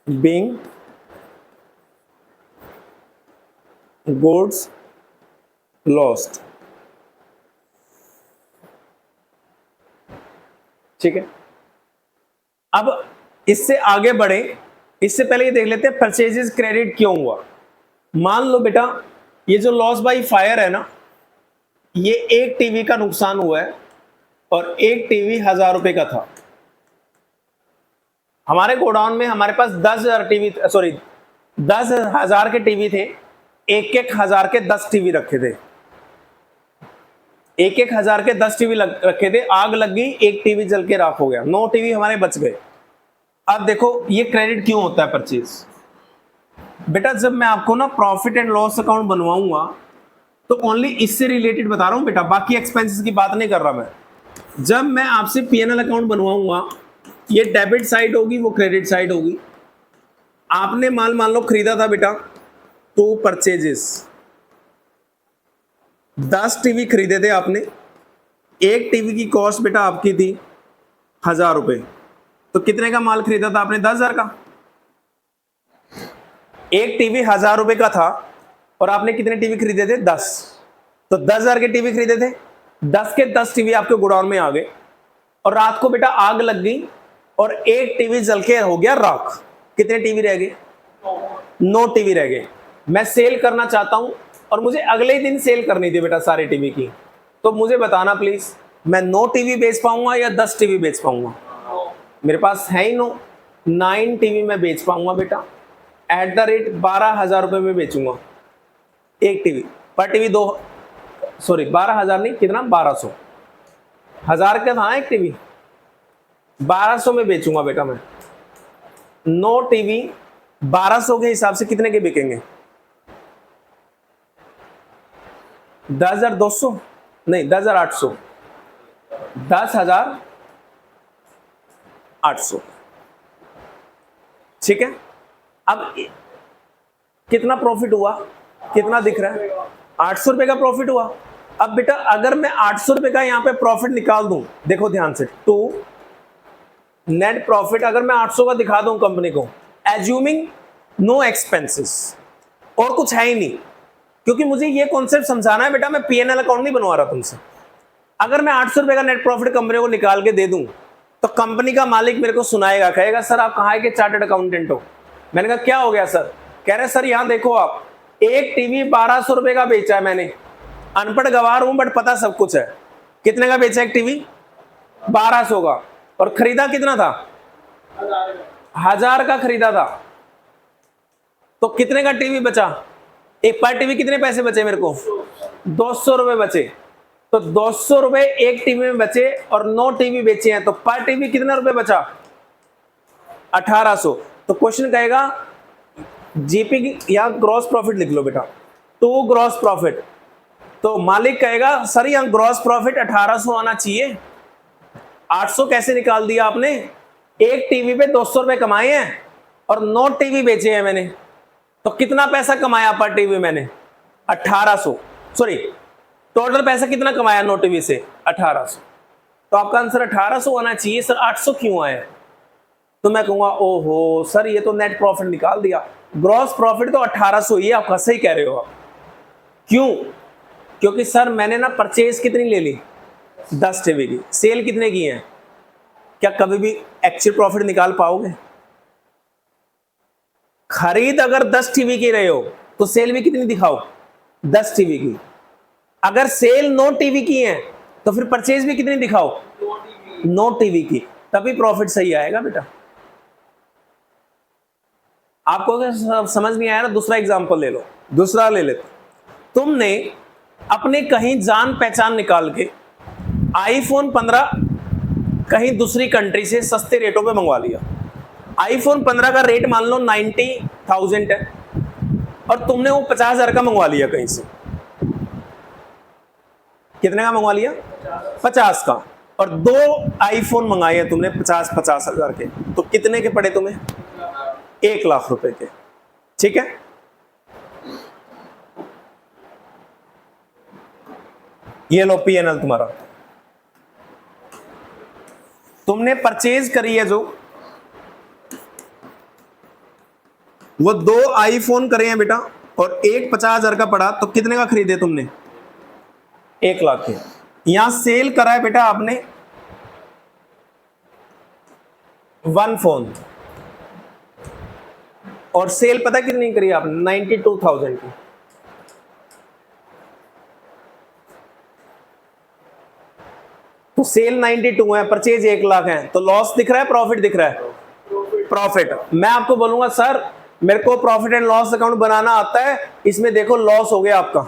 [SPEAKER 1] Being goods lost. ठीक है। अब इससे आगे बढ़े, इससे पहले ये देख लेते हैं परचेजेस क्रेडिट क्यों हुआ। मान लो बेटा ये जो लॉस बाय फायर है ना, ये एक टीवी का नुकसान हुआ है और एक टीवी 1,000 रुपए का था। हमारे गोडाउन में हमारे पास 10,000 टीवी, सॉरी 10,000 के टीवी थे, एक 1,000 के 10 टीवी रखे थे, एक 1,000 के 10 टीवी रखे थे। आग लग गई, एक टीवी जल के राख हो गया, 9 टीवी हमारे बच गए। अब देखो ये क्रेडिट क्यों होता है परचेज? बेटा जब मैं आपको ना प्रॉफिट एंड लॉस अकाउंट बनवाऊंगा तो ओनली इससे रिलेटेड बता रहा हूं बेटा, बाकी एक्सपेंसेस की बात नहीं कर रहा मैं। जब मैं आपसे पीएनएल अकाउंट बनवाऊंगा, ये डेबिट साइड होगी, वो क्रेडिट साइड होगी। आपने माल मान लो खरीदा था बेटा, तो परचेजेस 10 टीवी खरीदे थे आपने, एक टीवी की कॉस्ट बेटा आपकी थी 1,000 रुपए, तो कितने का माल खरीदा था आपने? 10,000 का। एक टीवी 1,000 रुपए का था और आपने कितने टीवी खरीदे थे? 10। तो 10,000 के टीवी खरीदे थे, 10 के 10 टीवी आपके गोडाउन में आ गए और रात को बेटा आग लग गई और एक टीवी जल के हो गया राख। कितने टीवी रह गए? 9 टीवी रह गए। मैं सेल करना चाहता हूं और मुझे अगले ही दिन सेल करनी थी बेटा सारे टीवी की, तो मुझे बताना प्लीज, मैं 9 टीवी बेच पाऊंगा या 10 टीवी बेच पाऊंगा? मेरे पास है ही 9 टीवी मैं बेच पाऊंगा बेटा, एट द रेट 12,000 रुपए में बेचूंगा एक टीवी। पर टीवी 12,000 नहीं, कितना? 1200। 1,000 का था एक टीवी, 1200 में बेचूंगा बेटा मैं। 9 टीवी 1200 के हिसाब से कितने के बिकेंगे? 10,200 नहीं, 10,800। 10,800 ठीक है। अब कितना प्रॉफिट हुआ? कितना दिख रहा है? ₹800 का प्रॉफिट हुआ। अब बेटा अगर मैं ₹800 का यहाँ पे प्रॉफिट निकाल दूं, देखो ध्यान से, टू नेट प्रॉफिट अगर मैं 800 का दिखा दूं कंपनी को, एज्यूमिंग नो एक्सपेंसेस, और कुछ है ही नहीं, क्योंकि मुझे ये कॉन्सेप्ट समझाना है बेटा, मैं पीएनएल अकाउंट नहीं बनवा रहा तुमसे। अगर मैं ₹800 का नेट प्रॉफिट कंपनी को निकाल के दे दूं तो कंपनी का मालिक मेरे को सुनाएगा, कहेगा सर आप कहाँ के चार्टर्ड अकाउंटेंट हो। मैंने कहा क्या हो गया सर? कह रहे सर यहाँ देखो आप, एक टीवी ₹1200 का बेचा है मैंने, अनपढ़ गवार हूं बट पता सब कुछ है। कितने का बेचा एक टीवी? 1200 का। और खरीदा कितना था? 1000 का खरीदा था। तो कितने का टीवी बचा? एक पर टीवी कितने पैसे बचे मेरे को? 200 रुपए बचे। तो 200 रुपए एक टीवी में बचे और 9 टीवी बेचे हैं, तो पर टीवी कितना रुपए बचा? 1800। तो क्वेश्चन कहेगा जीपी की या ग्रॉस प्रॉफिट लिख लो बेटा, टू ग्रॉस प्रॉफिट। तो मालिक कहेगा सर यहाँ ग्रॉस प्रॉफिट 1800 आना चाहिए, 800 कैसे निकाल दिया आपने? एक टीवी पे 200 रुपए कमाए हैं और 9 टीवी बेचे हैं मैंने, तो कितना पैसा कमाया पर टीवी मैंने? 1800। सॉरी, टोटल पैसा कितना कमाया 9 टीवी से? 1800। तो आपका आंसर 1800 आना चाहिए। सर 800 क्यों आया? तो मैं कहूंगा ओहो सर ये तो नेट प्रॉफिट निकाल दिया, ग्रॉस प्रॉफिट तो 1800 ही, आप सही कह रहे हो आप। क्यों? क्योंकि सर मैंने ना परचेज कितनी ले ली? 10 टीवी की। सेल कितने की है? क्या कभी भी एक्चुअल प्रॉफिट निकाल पाओगे? खरीद अगर 10 टीवी की रहे हो तो सेल भी कितनी दिखाओ? 10 टीवी की। अगर सेल 9 टीवी की है तो फिर परचेज भी कितनी दिखाओ? 9 टीवी की, तभी प्रॉफिट सही आएगा बेटा। आपको अगर समझ नहीं आया ना, दूसरा एग्जांपल ले लो, दूसरा ले लेते। तुमने अपने कहीं जान पहचान निकाल के आईफोन 15 कहीं दूसरी कंट्री से सस्ते रेटों पे मंगवा लिया। आईफोन 15 का रेट मान लो 90,000 है और तुमने वो 50,000 का मंगवा लिया कहीं से। कितने का मंगवा लिया? 50 का। और 2 आईफोन मंगाए हैं तुमने 50-50 हजार के, तो कितने के पड़े तुम्हें? 1 लाख रुपए के। ठीक है, ये लो पीएनएल तुम्हारा। तुमने परचेज करी है जो, वो 2 आईफोन करे हैं बेटा और एक 50,000 का पड़ा, तो कितने का खरीदे तुमने? 1 लाख के। यहां सेल करा है बेटा आपने 1 फोन, और सेल पता कितनी करी आपने? 92,000 की। तो सेल 92 है, परचेज 1 लाख है, तो लॉस दिख रहा है प्रॉफिट दिख रहा है? प्रॉफिट। मैं आपको बोलूंगा सर मेरे को प्रॉफिट एंड लॉस अकाउंट बनाना आता है, इसमें देखो लॉस हो गया आपका।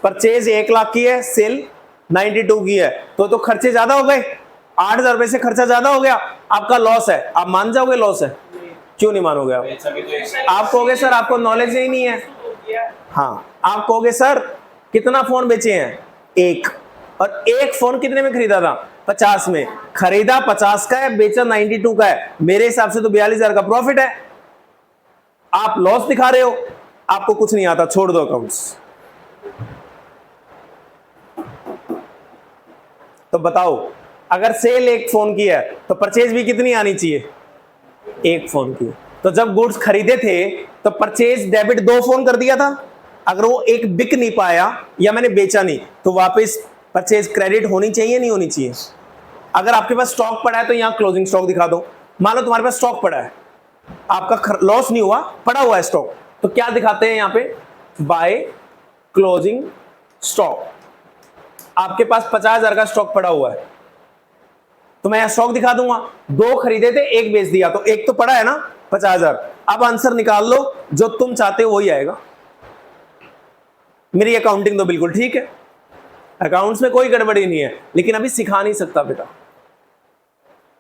[SPEAKER 1] परचेज 1 लाख की है, सेल 92 की है, तो खर्चे ज्यादा हो गए, 8,000 रुपए से खर्चा ज्यादा हो गया, आपका लॉस है। आप मान जाओगे लॉस है? क्यों नहीं मानोगे आप? आप कहोगे सर आपको नॉलेज ही नहीं है। हाँ, आप कहोगे सर कितना फोन बेचे हैं? 1। और एक फोन कितने में खरीदा था? 50 में। खरीदा 50 का है, बेचा 92 का है, मेरे हिसाब से तो 42,000 का प्रॉफिट है। आप लॉस दिखा रहे हो, आपको कुछ नहीं आता, छोड़ दो अकाउंट्स। तो बताओ अगर सेल 1 फोन की है तो परचेज भी कितनी आनी चाहिए? 1 फोन की। तो जब गुड्स खरीदे थे तो परचेज डेबिट 2 फोन कर दिया था, अगर वो एक बिक नहीं पाया या मैंने बेचा नहीं तो वापस परचेज क्रेडिट होनी चाहिए नहीं होनी चाहिए? अगर आपके पास स्टॉक पड़ा है तो यहाँ क्लोजिंग स्टॉक दिखा दो। मान लो तुम्हारे पास स्टॉक पड़ा है, आपका लॉस नहीं हुआ, पड़ा हुआ है स्टॉक, तो क्या दिखाते हैं यहाँ पे? By closing stock. आपके पास 50,000 का स्टॉक पड़ा हुआ है, तो मैं यहाँ स्टॉक दिखा दूंगा। 2 खरीदे थे, 1 बेच दिया, तो 1 तो पड़ा है ना 50,000। अब आंसर निकाल लो, जो तुम चाहते हो वही आएगा। मेरी अकाउंटिंग तो बिल्कुल ठीक है, अकाउंट्स में कोई गड़बड़ी नहीं है, लेकिन अभी सिखा नहीं सकता बेटा।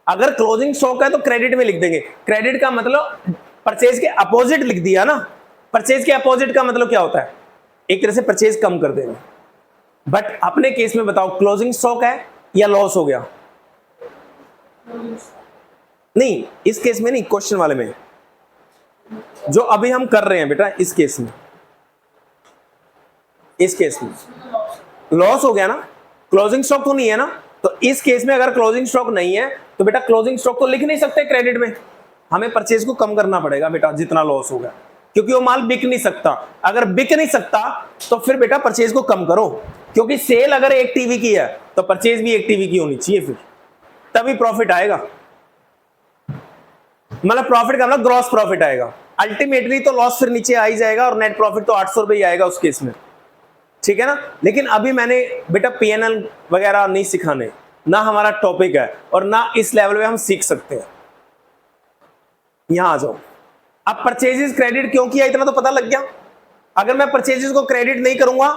[SPEAKER 1] अगर क्लोजिंग स्टॉक है तो क्रेडिट में लिख देंगे। क्रेडिट का मतलब परचेज के अपोजिट लिख दिया ना। परचेज के अपोजिट का मतलब क्या होता है? एक तरह से परचेज कम कर देना। बट अपने केस में बताओ क्लोजिंग स्टॉक है या लॉस हो गया? नहीं, इस केस में नहीं, क्वेश्चन वाले में जो अभी हम कर रहे हैं बेटा, इस केस में इस केस में लॉस हो गया ना, क्लोजिंग स्टॉक तो नहीं है ना। तो इस केस में अगर क्लोजिंग स्टॉक नहीं है तो बेटा क्लोजिंग स्टॉक तो लिख नहीं सकते क्रेडिट में, हमें परचेज को कम करना पड़ेगा बेटा जितना लॉस होगा, क्योंकि वो माल बिक नहीं सकता। अगर बिक नहीं सकता तो फिर बेटा परचेज को कम करो, क्योंकि सेल अगर 1 टीवी की है तो परचेज भी 1 टीवी की होनी चाहिए, फिर तभी प्रॉफिट आएगा। मतलब प्रॉफिट का मतलब ग्रॉस प्रॉफिट आएगा। अल्टीमेटली तो लॉस फिर नीचे आ ही जाएगा और नेट प्रॉफिट तो 800 रुपए ही आएगा उस केस में, ठीक है ना। लेकिन अभी मैंने बेटा पीएनएल वगैरह नहीं सिखाने, ना हमारा टॉपिक है और ना इस लेवल में हम सीख सकते हैं। यहां आ जाओ। अब परचेजेस क्रेडिट क्यों किया इतना तो पता लग गया। अगर मैं परचेजेस को क्रेडिट नहीं करूंगा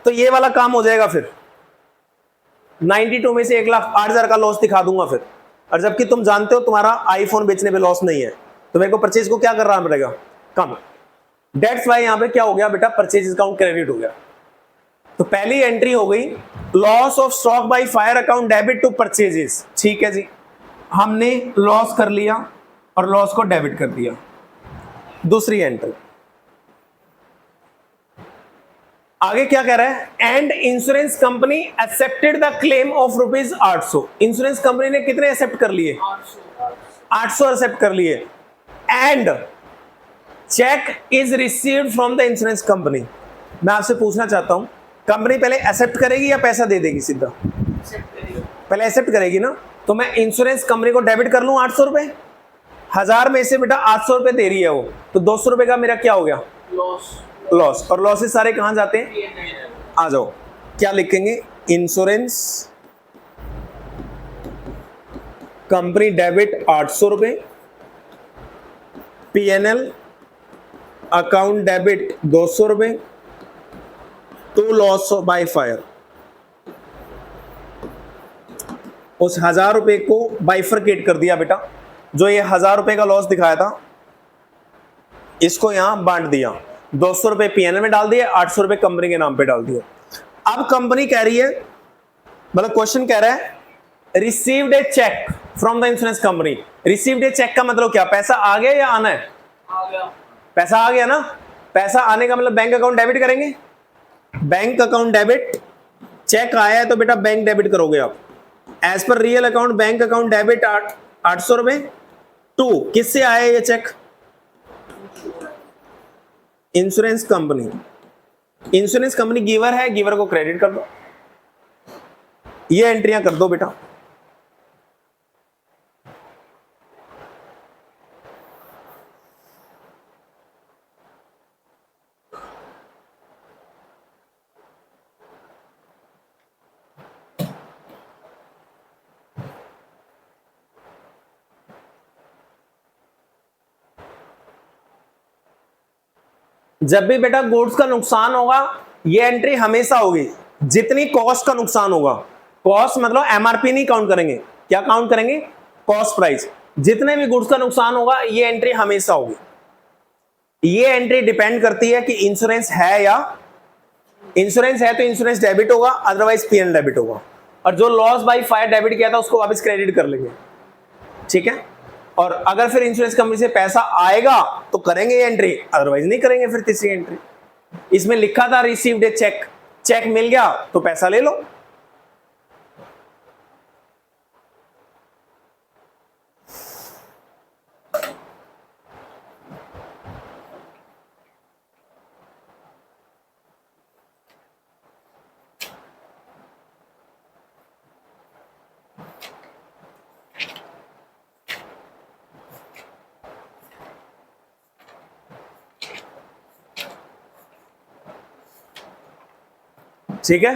[SPEAKER 1] तो ये वाला काम हो जाएगा, फिर 92 में से 1,08,000 का लॉस दिखा दूंगा फिर। और जबकि तुम जानते हो तुम्हारा आईफोन बेचने पे लॉस नहीं है, तो मेरे को परचेज को क्या करना पड़ेगा, कम। डेट्स वाई यहां पे क्या हो गया बेटा, परचेज अकाउंट क्रेडिट हो गया। तो पहली एंट्री हो गई loss of stock by fire account debit to purchases. ठीक है जी, हमने लॉस कर लिया और लॉस को डेबिट कर दिया। दूसरी एंट्री आगे क्या कह रहा है, and insurance company accepted the claim of ₹800। Insurance company ने कितने एक्सेप्ट कर लिए, 800 एक्सेप्ट कर लिए। And cheque is received from the insurance company. मैं आपसे पूछना चाहता हूं, कंपनी पहले एक्सेप्ट करेगी या पैसा दे देगी सीधा, पहले एक्सेप्ट करेगी ना। तो मैं इंश्योरेंस कंपनी को डेबिट कर लूं 800 रुपए, 1000 में से बेटा 800 रुपए दे रही है वो, तो 200 रुपए का मेरा क्या हो गया, लॉस। और लॉसेस सारे कहां जाते हैं, आ जाओ। क्या लिखेंगे, इंश्योरेंस कंपनी डेबिट 800 रुपए, पीएनएल अकाउंट डेबिट 200 रुपए, टू लॉस बाय फायर। उस 1000 रुपए को बाइफरकेट कर दिया बेटा, जो ये 1000 रुपए का लॉस दिखाया था इसको यहां बांट दिया, 200 रुपए पीएनएल में डाल दिए, 800 रुपए कंपनी के नाम पे डाल दिए। अब कंपनी कह रही है, मतलब क्वेश्चन कह रहा है received a cheque from the insurance company. Received a cheque का मतलब क्या, पैसा आ गया या आना है,
[SPEAKER 2] आ गया।
[SPEAKER 1] पैसा आ गया ना। पैसा आने का मतलब बैंक अकाउंट डेबिट करेंगे, बैंक अकाउंट डेबिट। चेक आया है तो बेटा बैंक डेबिट करोगे आप, as per real account bank account debit 800 रुपए टू, किससे आया ये cheque, insurance company. Insurance company giver है, गिवर को क्रेडिट कर दो। ये एंट्रियां कर दो बेटा। जब भी बेटा गुड्स का नुकसान होगा ये एंट्री हमेशा होगी, जितनी कॉस्ट का नुकसान होगा। कॉस्ट मतलब एमआरपी नहीं काउंट करेंगे, क्या काउंट करेंगे, कॉस्ट प्राइस। जितने भी गुड्स का नुकसान होगा ये एंट्री हमेशा होगी। ये एंट्री डिपेंड करती है कि इंश्योरेंस है या, इंश्योरेंस है तो इंश्योरेंस डेबिट होगा, अदरवाइज पीएनएल डेबिट होगा। और जो लॉस बाय फायर डेबिट किया था उसको वापस क्रेडिट कर लेंगे, ठीक है। और अगर फिर इंश्योरेंस कंपनी से पैसा आएगा तो करेंगे ये एंट्री, अदरवाइज नहीं करेंगे। फिर तीसरी एंट्री इसमें लिखा था रिसीव्ड ए चेक, चेक मिल गया तो पैसा ले लो। ठीक है,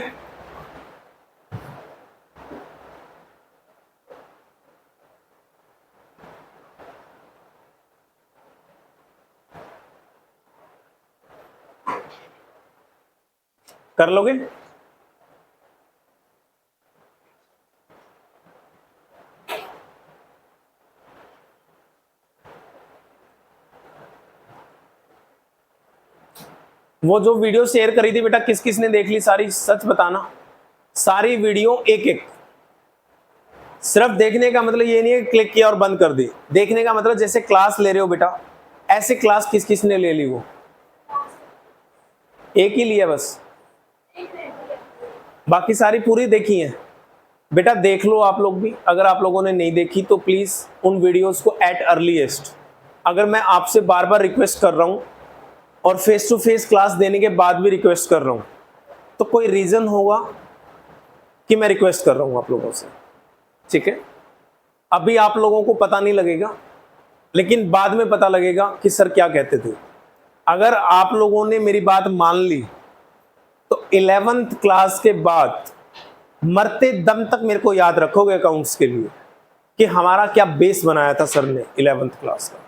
[SPEAKER 1] कर लोगे। वो जो वीडियो शेयर करी थी बेटा किस किस ने देख ली सारी, सच बताना। सारी वीडियो एक एक, सिर्फ देखने का मतलब ये नहीं है क्लिक किया और बंद कर दी। देखने का मतलब जैसे क्लास ले रहे हो बेटा, ऐसे क्लास किस किस ने ले ली, वो एक ही लिया बस। बाकी सारी पूरी देखी है बेटा, देख लो आप लोग भी। अगर आप लोगों ने नहीं देखी तो प्लीज़ उन वीडियोस को एट अर्लीस्ट, अगर मैं आपसे बार बार रिक्वेस्ट कर रहा हूँ और फेस टू फेस क्लास देने के बाद भी रिक्वेस्ट कर रहा हूँ, तो कोई रीज़न होगा कि मैं रिक्वेस्ट कर रहा हूँ आप लोगों से, ठीक है। अभी आप लोगों को पता नहीं लगेगा, लेकिन बाद में पता लगेगा कि सर क्या कहते थे। अगर आप लोगों ने मेरी बात मान ली तो 11th क्लास के बाद मरते दम तक मेरे को याद रखोगे अकाउंट्स के लिए कि हमारा क्या बेस बनाया था सर ने 11th क्लास का।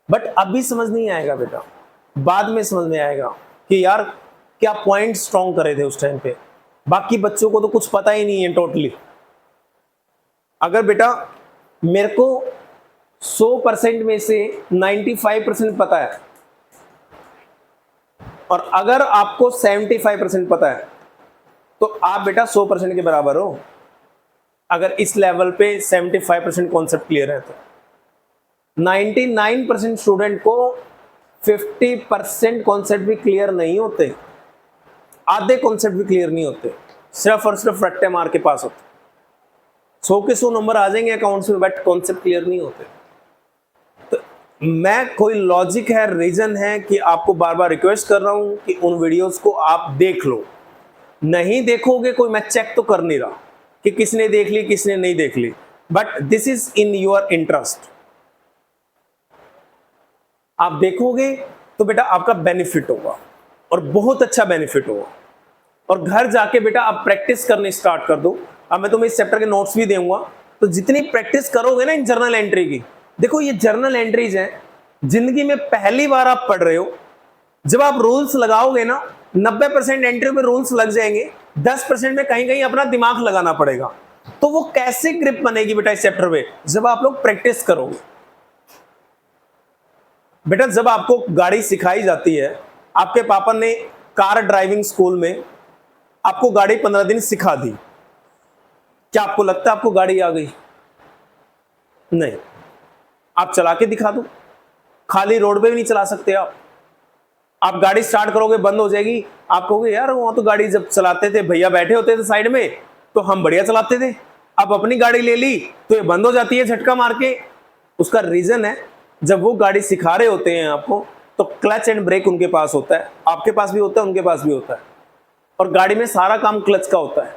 [SPEAKER 1] बट अभी समझ नहीं आएगा बेटा, बाद में समझ में आएगा कि यार क्या पॉइंट स्ट्रॉन्ग करे थे उस टाइम पे। बाकी बच्चों को तो कुछ पता ही नहीं है टोटली। अगर बेटा मेरे को 100% में से 95% पता है और अगर आपको 75% पता है तो आप बेटा 100% के बराबर हो। अगर इस लेवल पे 75% कॉन्सेप्ट क्लियर है तो 99% स्टूडेंट को 50% कॉन्सेप्ट भी क्लियर नहीं होते, आधे कॉन्सेप्ट भी क्लियर नहीं होते, सिर्फ और सिर्फ रट्टे मार के पास होते। 100 के 100 नंबर आ जाएंगे अकाउंट्स में, बट कॉन्सेप्ट क्लियर नहीं होते। तो मैं कोई लॉजिक है, रीजन है कि आपको बार बार रिक्वेस्ट कर रहा हूं कि उन वीडियोस को आप देख लो। नहीं देखोगे कोई मैं चेक तो कर नहीं रहा कि किसने देख ली किसने नहीं देख ली, but this is in your interest. आप देखोगे तो बेटा आपका बेनिफिट होगा और बहुत अच्छा बेनिफिट होगा। और घर जाके बेटा आप प्रैक्टिस करनी स्टार्ट कर दो। अब मैं तुम्हें इस चैप्टर के नोट्स भी दूंगा, तो जितनी प्रैक्टिस करोगे ना इन जर्नल एंट्री की, देखो ये जर्नल एंट्रीज हैं, जिंदगी में पहली बार आप पढ़ रहे हो। जब आप रूल्स लगाओगे ना 90% एंट्री में रूल्स लग जाएंगे, 10% में कहीं कहीं अपना दिमाग लगाना पड़ेगा। तो वो कैसे ग्रिप बनेगी बेटा इस चैप्टर में, जब आप लोग प्रैक्टिस करोगे। बेटा जब आपको गाड़ी सिखाई जाती है, आपके पापा ने कार ड्राइविंग स्कूल में आपको गाड़ी 15 दिन सिखा दी, क्या आपको लगता है आपको गाड़ी आ गई? नहीं। आप चला के दिखा दो, खाली रोड पे भी नहीं चला सकते आप गाड़ी स्टार्ट करोगे बंद हो जाएगी। आप कहोगे यार वहां तो गाड़ी जब चलाते थे भैया बैठे होते थे साइड में तो हम बढ़िया चलाते थे, अब अपनी गाड़ी ले ली तो ये बंद हो जाती है झटका मार के। उसका रीजन है, जब वो गाड़ी सिखा रहे होते हैं आपको तो क्लच एंड ब्रेक उनके पास होता है, आपके पास भी होता है, उनके पास भी होता है। और गाड़ी में सारा काम क्लच का होता है।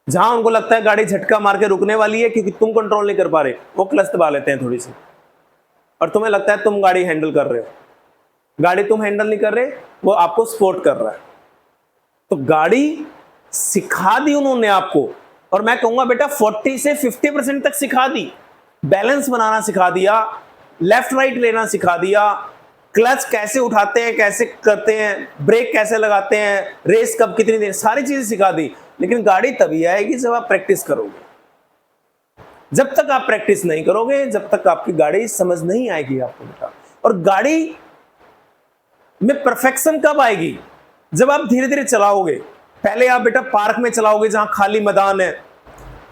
[SPEAKER 1] जहां उनको लगता है गाड़ी झटका मार के रुकने वाली है क्योंकि तुम कंट्रोल नहीं कर पा रहे, वो क्लच दबा लेते हैं थोड़ी सी, और तुम्हें लगता है तुम गाड़ी हैंडल कर रहे हो। गाड़ी तुम हैंडल नहीं कर रहे, वो आपको सपोर्ट कर रहा है। तो गाड़ी सिखा दी उन्होंने आपको, और मैं कहूंगा बेटा 40 से 50% तक सिखा दी। बैलेंस बनाना सिखा दिया, लेफ्ट राइट लेना सिखा दिया, क्लच कैसे उठाते हैं कैसे करते हैं, ब्रेक कैसे लगाते हैं, रेस कब कितनी देर, सारी चीजें सिखा दी। लेकिन गाड़ी तभी आएगी जब आप प्रैक्टिस करोगे। जब तक आप प्रैक्टिस नहीं करोगे, जब तक आपकी गाड़ी समझ नहीं आएगी आपको बेटा। और गाड़ी में परफेक्शन कब आएगी? जब आप धीरे धीरे चलाओगे। पहले आप बेटा पार्क में चलाओगे जहां खाली मैदान है,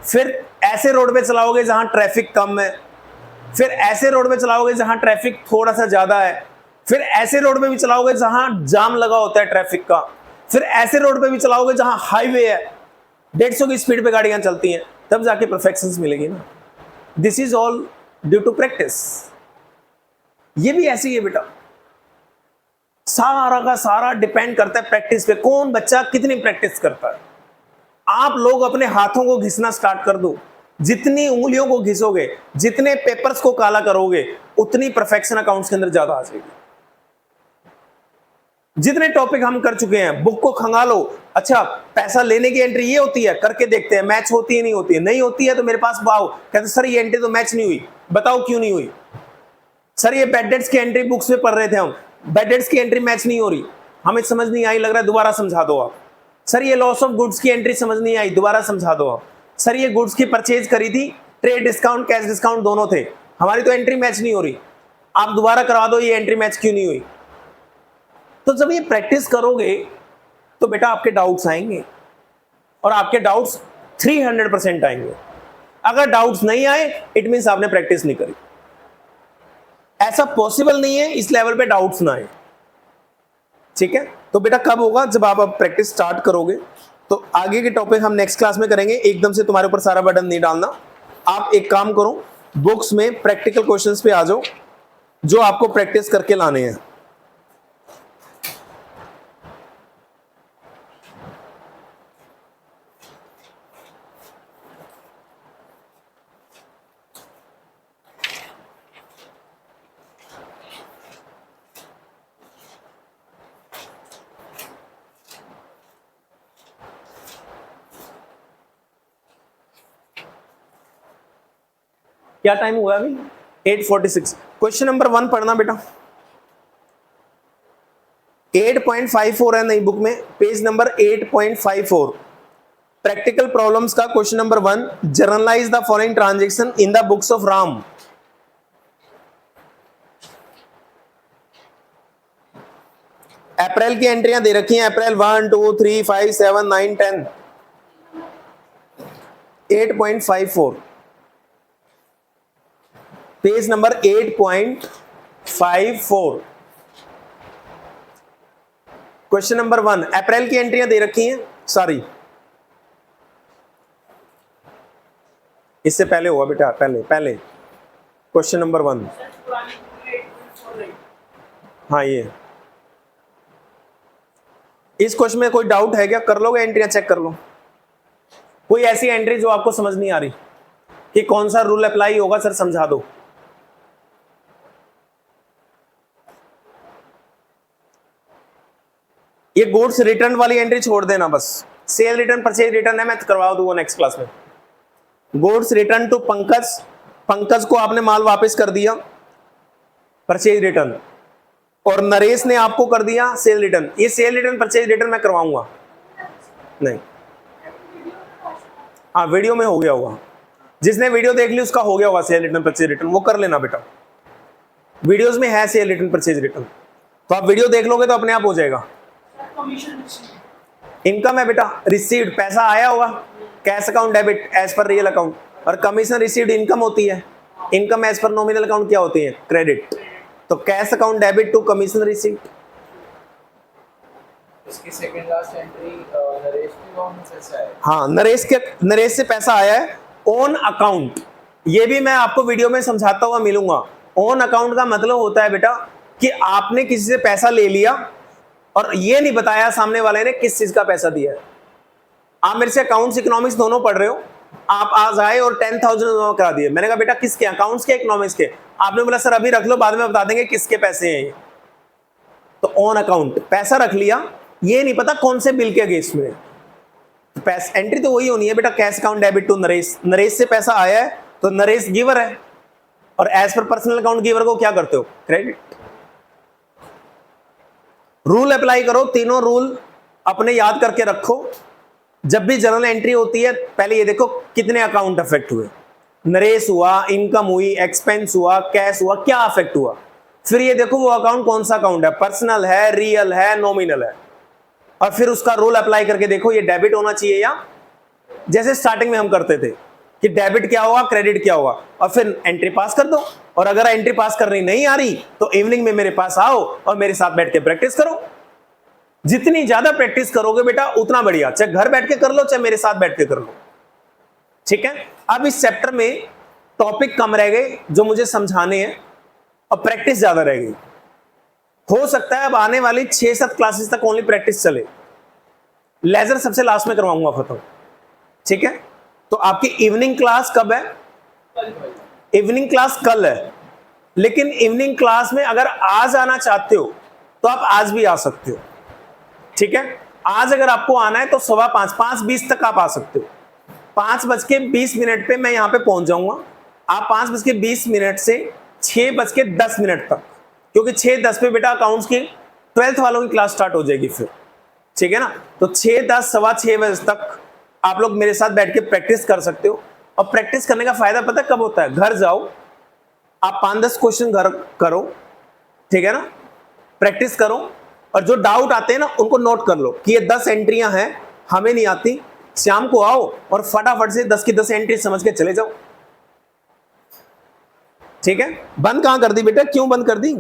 [SPEAKER 1] फिर ऐसे रोड पे चलाओगे जहां ट्रैफिक कम है, फिर ऐसे रोड पे चलाओगे जहां ट्रैफिक थोड़ा सा ज्यादा है, फिर ऐसे रोड पे भी चलाओगे जहां जाम लगा होता है ट्रैफिक का, फिर ऐसे रोड पे भी चलाओगे जहां हाईवे है, 150 की स्पीड पे गाड़ियां चलती हैं, तब जाके परफेक्शन मिलेगी ना। This is all due to practice. ये भी ऐसी है बेटा, सारा का सारा डिपेंड करता है प्रैक्टिस पे, कौन बच्चा कितनी प्रैक्टिस करता है। आप लोग अपने हाथों को घिसना स्टार्ट कर दो। जितनी उंगलियों को घिसोगे, जितने पेपर्स को काला करोगे, उतनी परफेक्शन अकाउंट्स के अंदर ज्यादा आ जाएगी। जितने टॉपिक हम कर चुके हैं, बुक को खंगालो। अच्छा पैसा लेने की एंट्री ये होती है, करके देखते हैं, मैच होती है नहीं होती है, नहीं होती है तो मेरे पास आओ, कहते सर ये एंट्री तो मैच नहीं हुई, बताओ क्यों नहीं हुई। सर ये बैड डेट्स की एंट्री बुक्स में पढ़ रहे थे हम, बैड डेट्स की एंट्री मैच नहीं हो रही, हमें समझ नहीं आई, लग रहा है दोबारा समझा दो आप। सर ये लॉस ऑफ गुड्स की एंट्री समझ नहीं आई, दोबारा समझा दो आप। सर ये गुड्स की परचेज करी थी, ट्रेड डिस्काउंट कैश डिस्काउंट दोनों थे, हमारी तो एंट्री मैच नहीं हो रही, आप दोबारा करवा दो, ये एंट्री मैच क्यों नहीं हुई। तो जब ये प्रैक्टिस करोगे तो बेटा आपके डाउट्स आएंगे, और आपके डाउट्स 300% आएंगे। अगर डाउट्स नहीं आए इट मींस आपने प्रैक्टिस नहीं करी। ऐसा पॉसिबल नहीं है इस लेवल पे डाउट्स ना आए, ठीक है। तो बेटा कब होगा? जब आप अब प्रैक्टिस स्टार्ट करोगे, तो आगे के टॉपिक हम नेक्स्ट क्लास में करेंगे, एकदम से तुम्हारे ऊपर सारा बर्डन नहीं डालना। आप एक काम करो, बुक्स में प्रैक्टिकल क्वेश्चंस पे आ जाओ जो आपको प्रैक्टिस करके लाने हैं। क्या टाइम हुआ अभी? 8:46। क्वेश्चन नंबर 1 पढ़ना बेटा। 8.54 है नई बुक में, पेज नंबर 8.54। प्रैक्टिकल प्रॉब्लम्स का question number 1, journalise the following transaction in the books of Ram. April की एंट्रियां दे रखी हैं, April 1, 2, 3, 5, 7, 9, 10। 8.54 page number 8.54। Question number 1, April की एंट्रियां दे रखी हैं, सॉरी इससे पहले हुआ बेटा, पहले क्वेश्चन नंबर 1। हाँ ये इस क्वेश्चन में कोई डाउट है क्या? कर लोगे एंट्रियां, चेक कर लो। कोई ऐसी एंट्री जो आपको समझ नहीं आ रही कि कौन सा रूल अप्लाई होगा, सर समझा दो। ये गुड्स रिटर्न वाली एंट्री छोड़ देना बस। सेल रिटर्न, परचेज रिटर्न है, मैं करवा दूंगा नेक्स्ट क्लास में। Goods return to Pankaj, Pankaj को आपने माल वापस कर दिया, परचेज रिटर्न। और नरेश ने आपको कर दिया सेल रिटर्न। ये सेल रिटर्न परचेज रिटर्न मैं करवाऊंगा नहीं। हाँ वीडियो में हो गया होगा, जिसने वीडियो देख ली उसका हो गया होगा सेल रिटर्न परचेज रिटर्न, वो कर लेना बेटा। वीडियोस में है सेल रिटर्न परचेज रिटर्न, तो आप वीडियो देख लोगे तो अपने आप हो जाएगा। इनकम है बेटा, रिसीव्ड पैसा आया होगा, cash account debit as per real account, और कमीशन रिसीव्ड इनकम होती है। Income as per nominal account क्या होती है? क्रेडिट। तो cash account debit to commission received.
[SPEAKER 3] इसकी सेकंड लास्ट एंट्री नरेश के अकाउंट में पैसा है।
[SPEAKER 1] हाँ नरेश से पैसा आया है ऑन अकाउंट। ये भी मैं आपको वीडियो में समझाता हुआ मिलूंगा। ऑन अकाउंट का मतलब होता है बेटा कि आपने किसी से पैसा ले लिया और ये नहीं बताया सामने वाले ने किस चीज का पैसा दिया है। आप मेरे से अकाउंट्स इकोनॉमिक्स दोनों पढ़ रहे हो, आप आज आए और 10,000 जमा करा दिए। मैंने कहा बेटा किसके? अकाउंट्स के, इकोनॉमिक्स के। आपने बोला सर अभी रख लो, बाद में बता देंगे किसके पैसे हैं ये। तो ऑन अकाउंट पैसा रख लिया, ये नहीं पता कौन से बिल के अगेंस्ट में। तो पैसा एंट्री तो वही होनी है बेटा, cash account debit to Naresh. Naresh से पैसा आया है तो नरेश गिवर है, और as per personal account giver को क्या करते हो? क्रेडिट। रूल अप्लाई करो, तीनों रूल अपने याद करके रखो। जब भी जर्नल एंट्री होती है पहले ये देखो कितने अकाउंट अफेक्ट हुए। नरेश हुआ, इनकम हुई, एक्सपेंस हुआ, कैश हुआ, क्या अफेक्ट हुआ। फिर ये देखो वो अकाउंट कौन सा अकाउंट है, पर्सनल है, रियल है, नॉमिनल है। और फिर उसका रूल अप्लाई करके देखो ये डेबिट होना चाहिए या, जैसे स्टार्टिंग में हम करते थे कि डेबिट क्या होगा, क्रेडिट क्या होगा, और फिर एंट्री पास कर दो। और अगर एंट्री पास करनी नहीं आ रही तो इवनिंग में मेरे पास आओ और मेरे साथ बैठ के प्रैक्टिस करो। जितनी ज्यादा प्रैक्टिस करोगे बेटा उतना बढ़िया, चाहे घर बैठ के कर लो चाहे मेरे साथ बैठ के कर लो, ठीक है। अब इस चैप्टर में टॉपिक कम रह गए जो मुझे समझाने हैं और प्रैक्टिस ज्यादा रह गई। हो सकता है अब आने वाली 6-7 क्लासेस तक ओनली प्रैक्टिस चले, लेजर सबसे लास्ट में करवाऊंगा खत्म, ठीक है। तो आपकी इवनिंग क्लास कब है? इवनिंग क्लास कल है, लेकिन इवनिंग क्लास में अगर आज आना चाहते हो तो आप आज भी आ सकते हो, ठीक है। आज अगर आपको आना है तो 5:15 5:20 तक आप आ सकते हो। 5:20 पे मैं यहां पे पहुंच जाऊंगा। आप 5:20 से 6:10 तक, क्योंकि 6:10 पे बेटा अकाउंट्स की 12th वालों की क्लास स्टार्ट हो जाएगी फिर, ठीक है ना। तो 6:10 6:15 बजे तक आप लोग मेरे साथ बैठ के प्रैक्टिस कर सकते हो। और प्रैक्टिस करने का फायदा पता कब होता है? घर जाओ, आप 5-10 क्वेश्चन घर करो, ठीक है ना, प्रैक्टिस करो, और जो डाउट आते हैं ना उनको नोट कर लो कि ये 10 एंट्रियां हैं, हमें नहीं आती। शाम को आओ और फटाफट से 10 की 10 एंट्री समझ के चले जाओ, ठीक है। बंद कहां कर दी बेटा? क्यों बंद कर दी?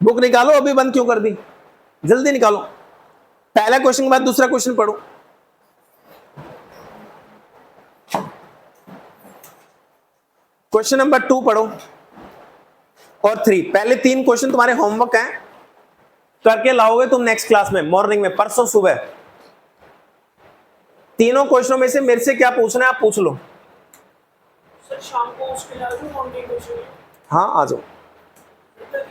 [SPEAKER 1] बुक निकालो, अभी बंद क्यों कर दी? जल्दी निकालो। पहला क्वेश्चन के बाद दूसरा क्वेश्चन पढ़ो। क्वेश्चन नंबर 2 पढ़ो और 3। पहले 3 क्वेश्चन तुम्हारे होमवर्क हैं, करके लाओगे तुम नेक्स्ट क्लास में, मॉर्निंग में, परसों सुबह। तीनों क्वेश्चनों में से मेरे से क्या पूछना है आप पूछ लो।
[SPEAKER 2] सर शाम को उसके लिए मॉर्निंग क्वेश्चन
[SPEAKER 1] हाँ आ जाओ।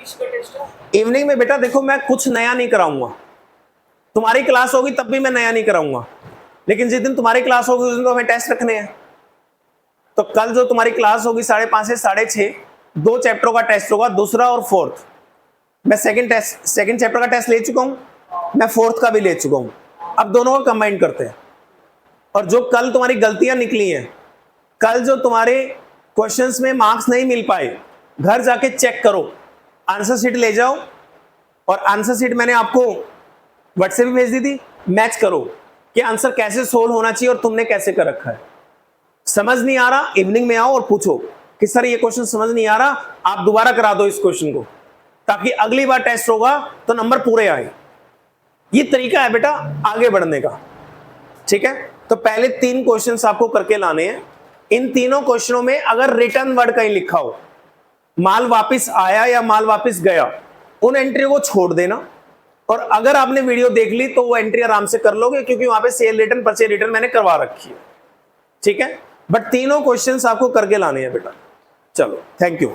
[SPEAKER 2] इसका टेस्ट है।
[SPEAKER 1] इवनिंग में बेटा देखो मैं कुछ नया नहीं कराऊंगा, तुम्हारी क्लास होगी तब भी मैं नया नहीं कराऊंगा, लेकिन जिस दिन तुम्हारी क्लास होगी उस दिन तो हमें टेस्ट रखने हैं। तो कल जो तुम्हारी क्लास होगी 5:30 से 6:30, 2 चैप्टरों का टेस्ट होगा, दूसरा और फोर्थ। मैं सेकंड चैप्टर का टेस्ट ले चुका हूं, मैं फोर्थ का भी ले चुका हूं। अब दोनों को कंबाइन करते हैं। और जो कल तुम्हारी गलतियां निकली हैं, कल जो तुम्हारे क्वेश्चंस में मार्क्स नहीं मिल पाए, घर जाके चेक करो, आंसर शीट ले जाओ और आंसर शीट मैंने आपको व्हाट्सएप पे भेज दी थी, मैच करो कि आंसर कैसे सोल्व होना चाहिए और तुमने कैसे कर रखा है। समझ नहीं आ रहा, इवनिंग में आओ और पूछो कि सर ये क्वेश्चन समझ नहीं आ रहा, आप दोबारा करा दो इस क्वेश्चन को, ताकि अगली बार टेस्ट होगा तो नंबर पूरे आए। ये तरीका है बेटा आगे बढ़ने का, ठीक है। तो पहले 3 क्वेश्चंस आपको करके लाने हैं। इन तीनों क्वेश्चनों में अगर रिटर्न वर्ड कहीं लिखा हो, माल वापस आया या माल वापस गया, उन एंट्री को छोड़ देना। और अगर आपने वीडियो देख ली तो वो एंट्री आराम से कर लोगे, क्योंकि वहां पे सेल रिटर्न, परचेज रिटर्न मैंने करवा रखी है, ठीक है। बट तीनों क्वेश्चंस आपको करके लाने हैं बेटा। चलो, थैंक यू।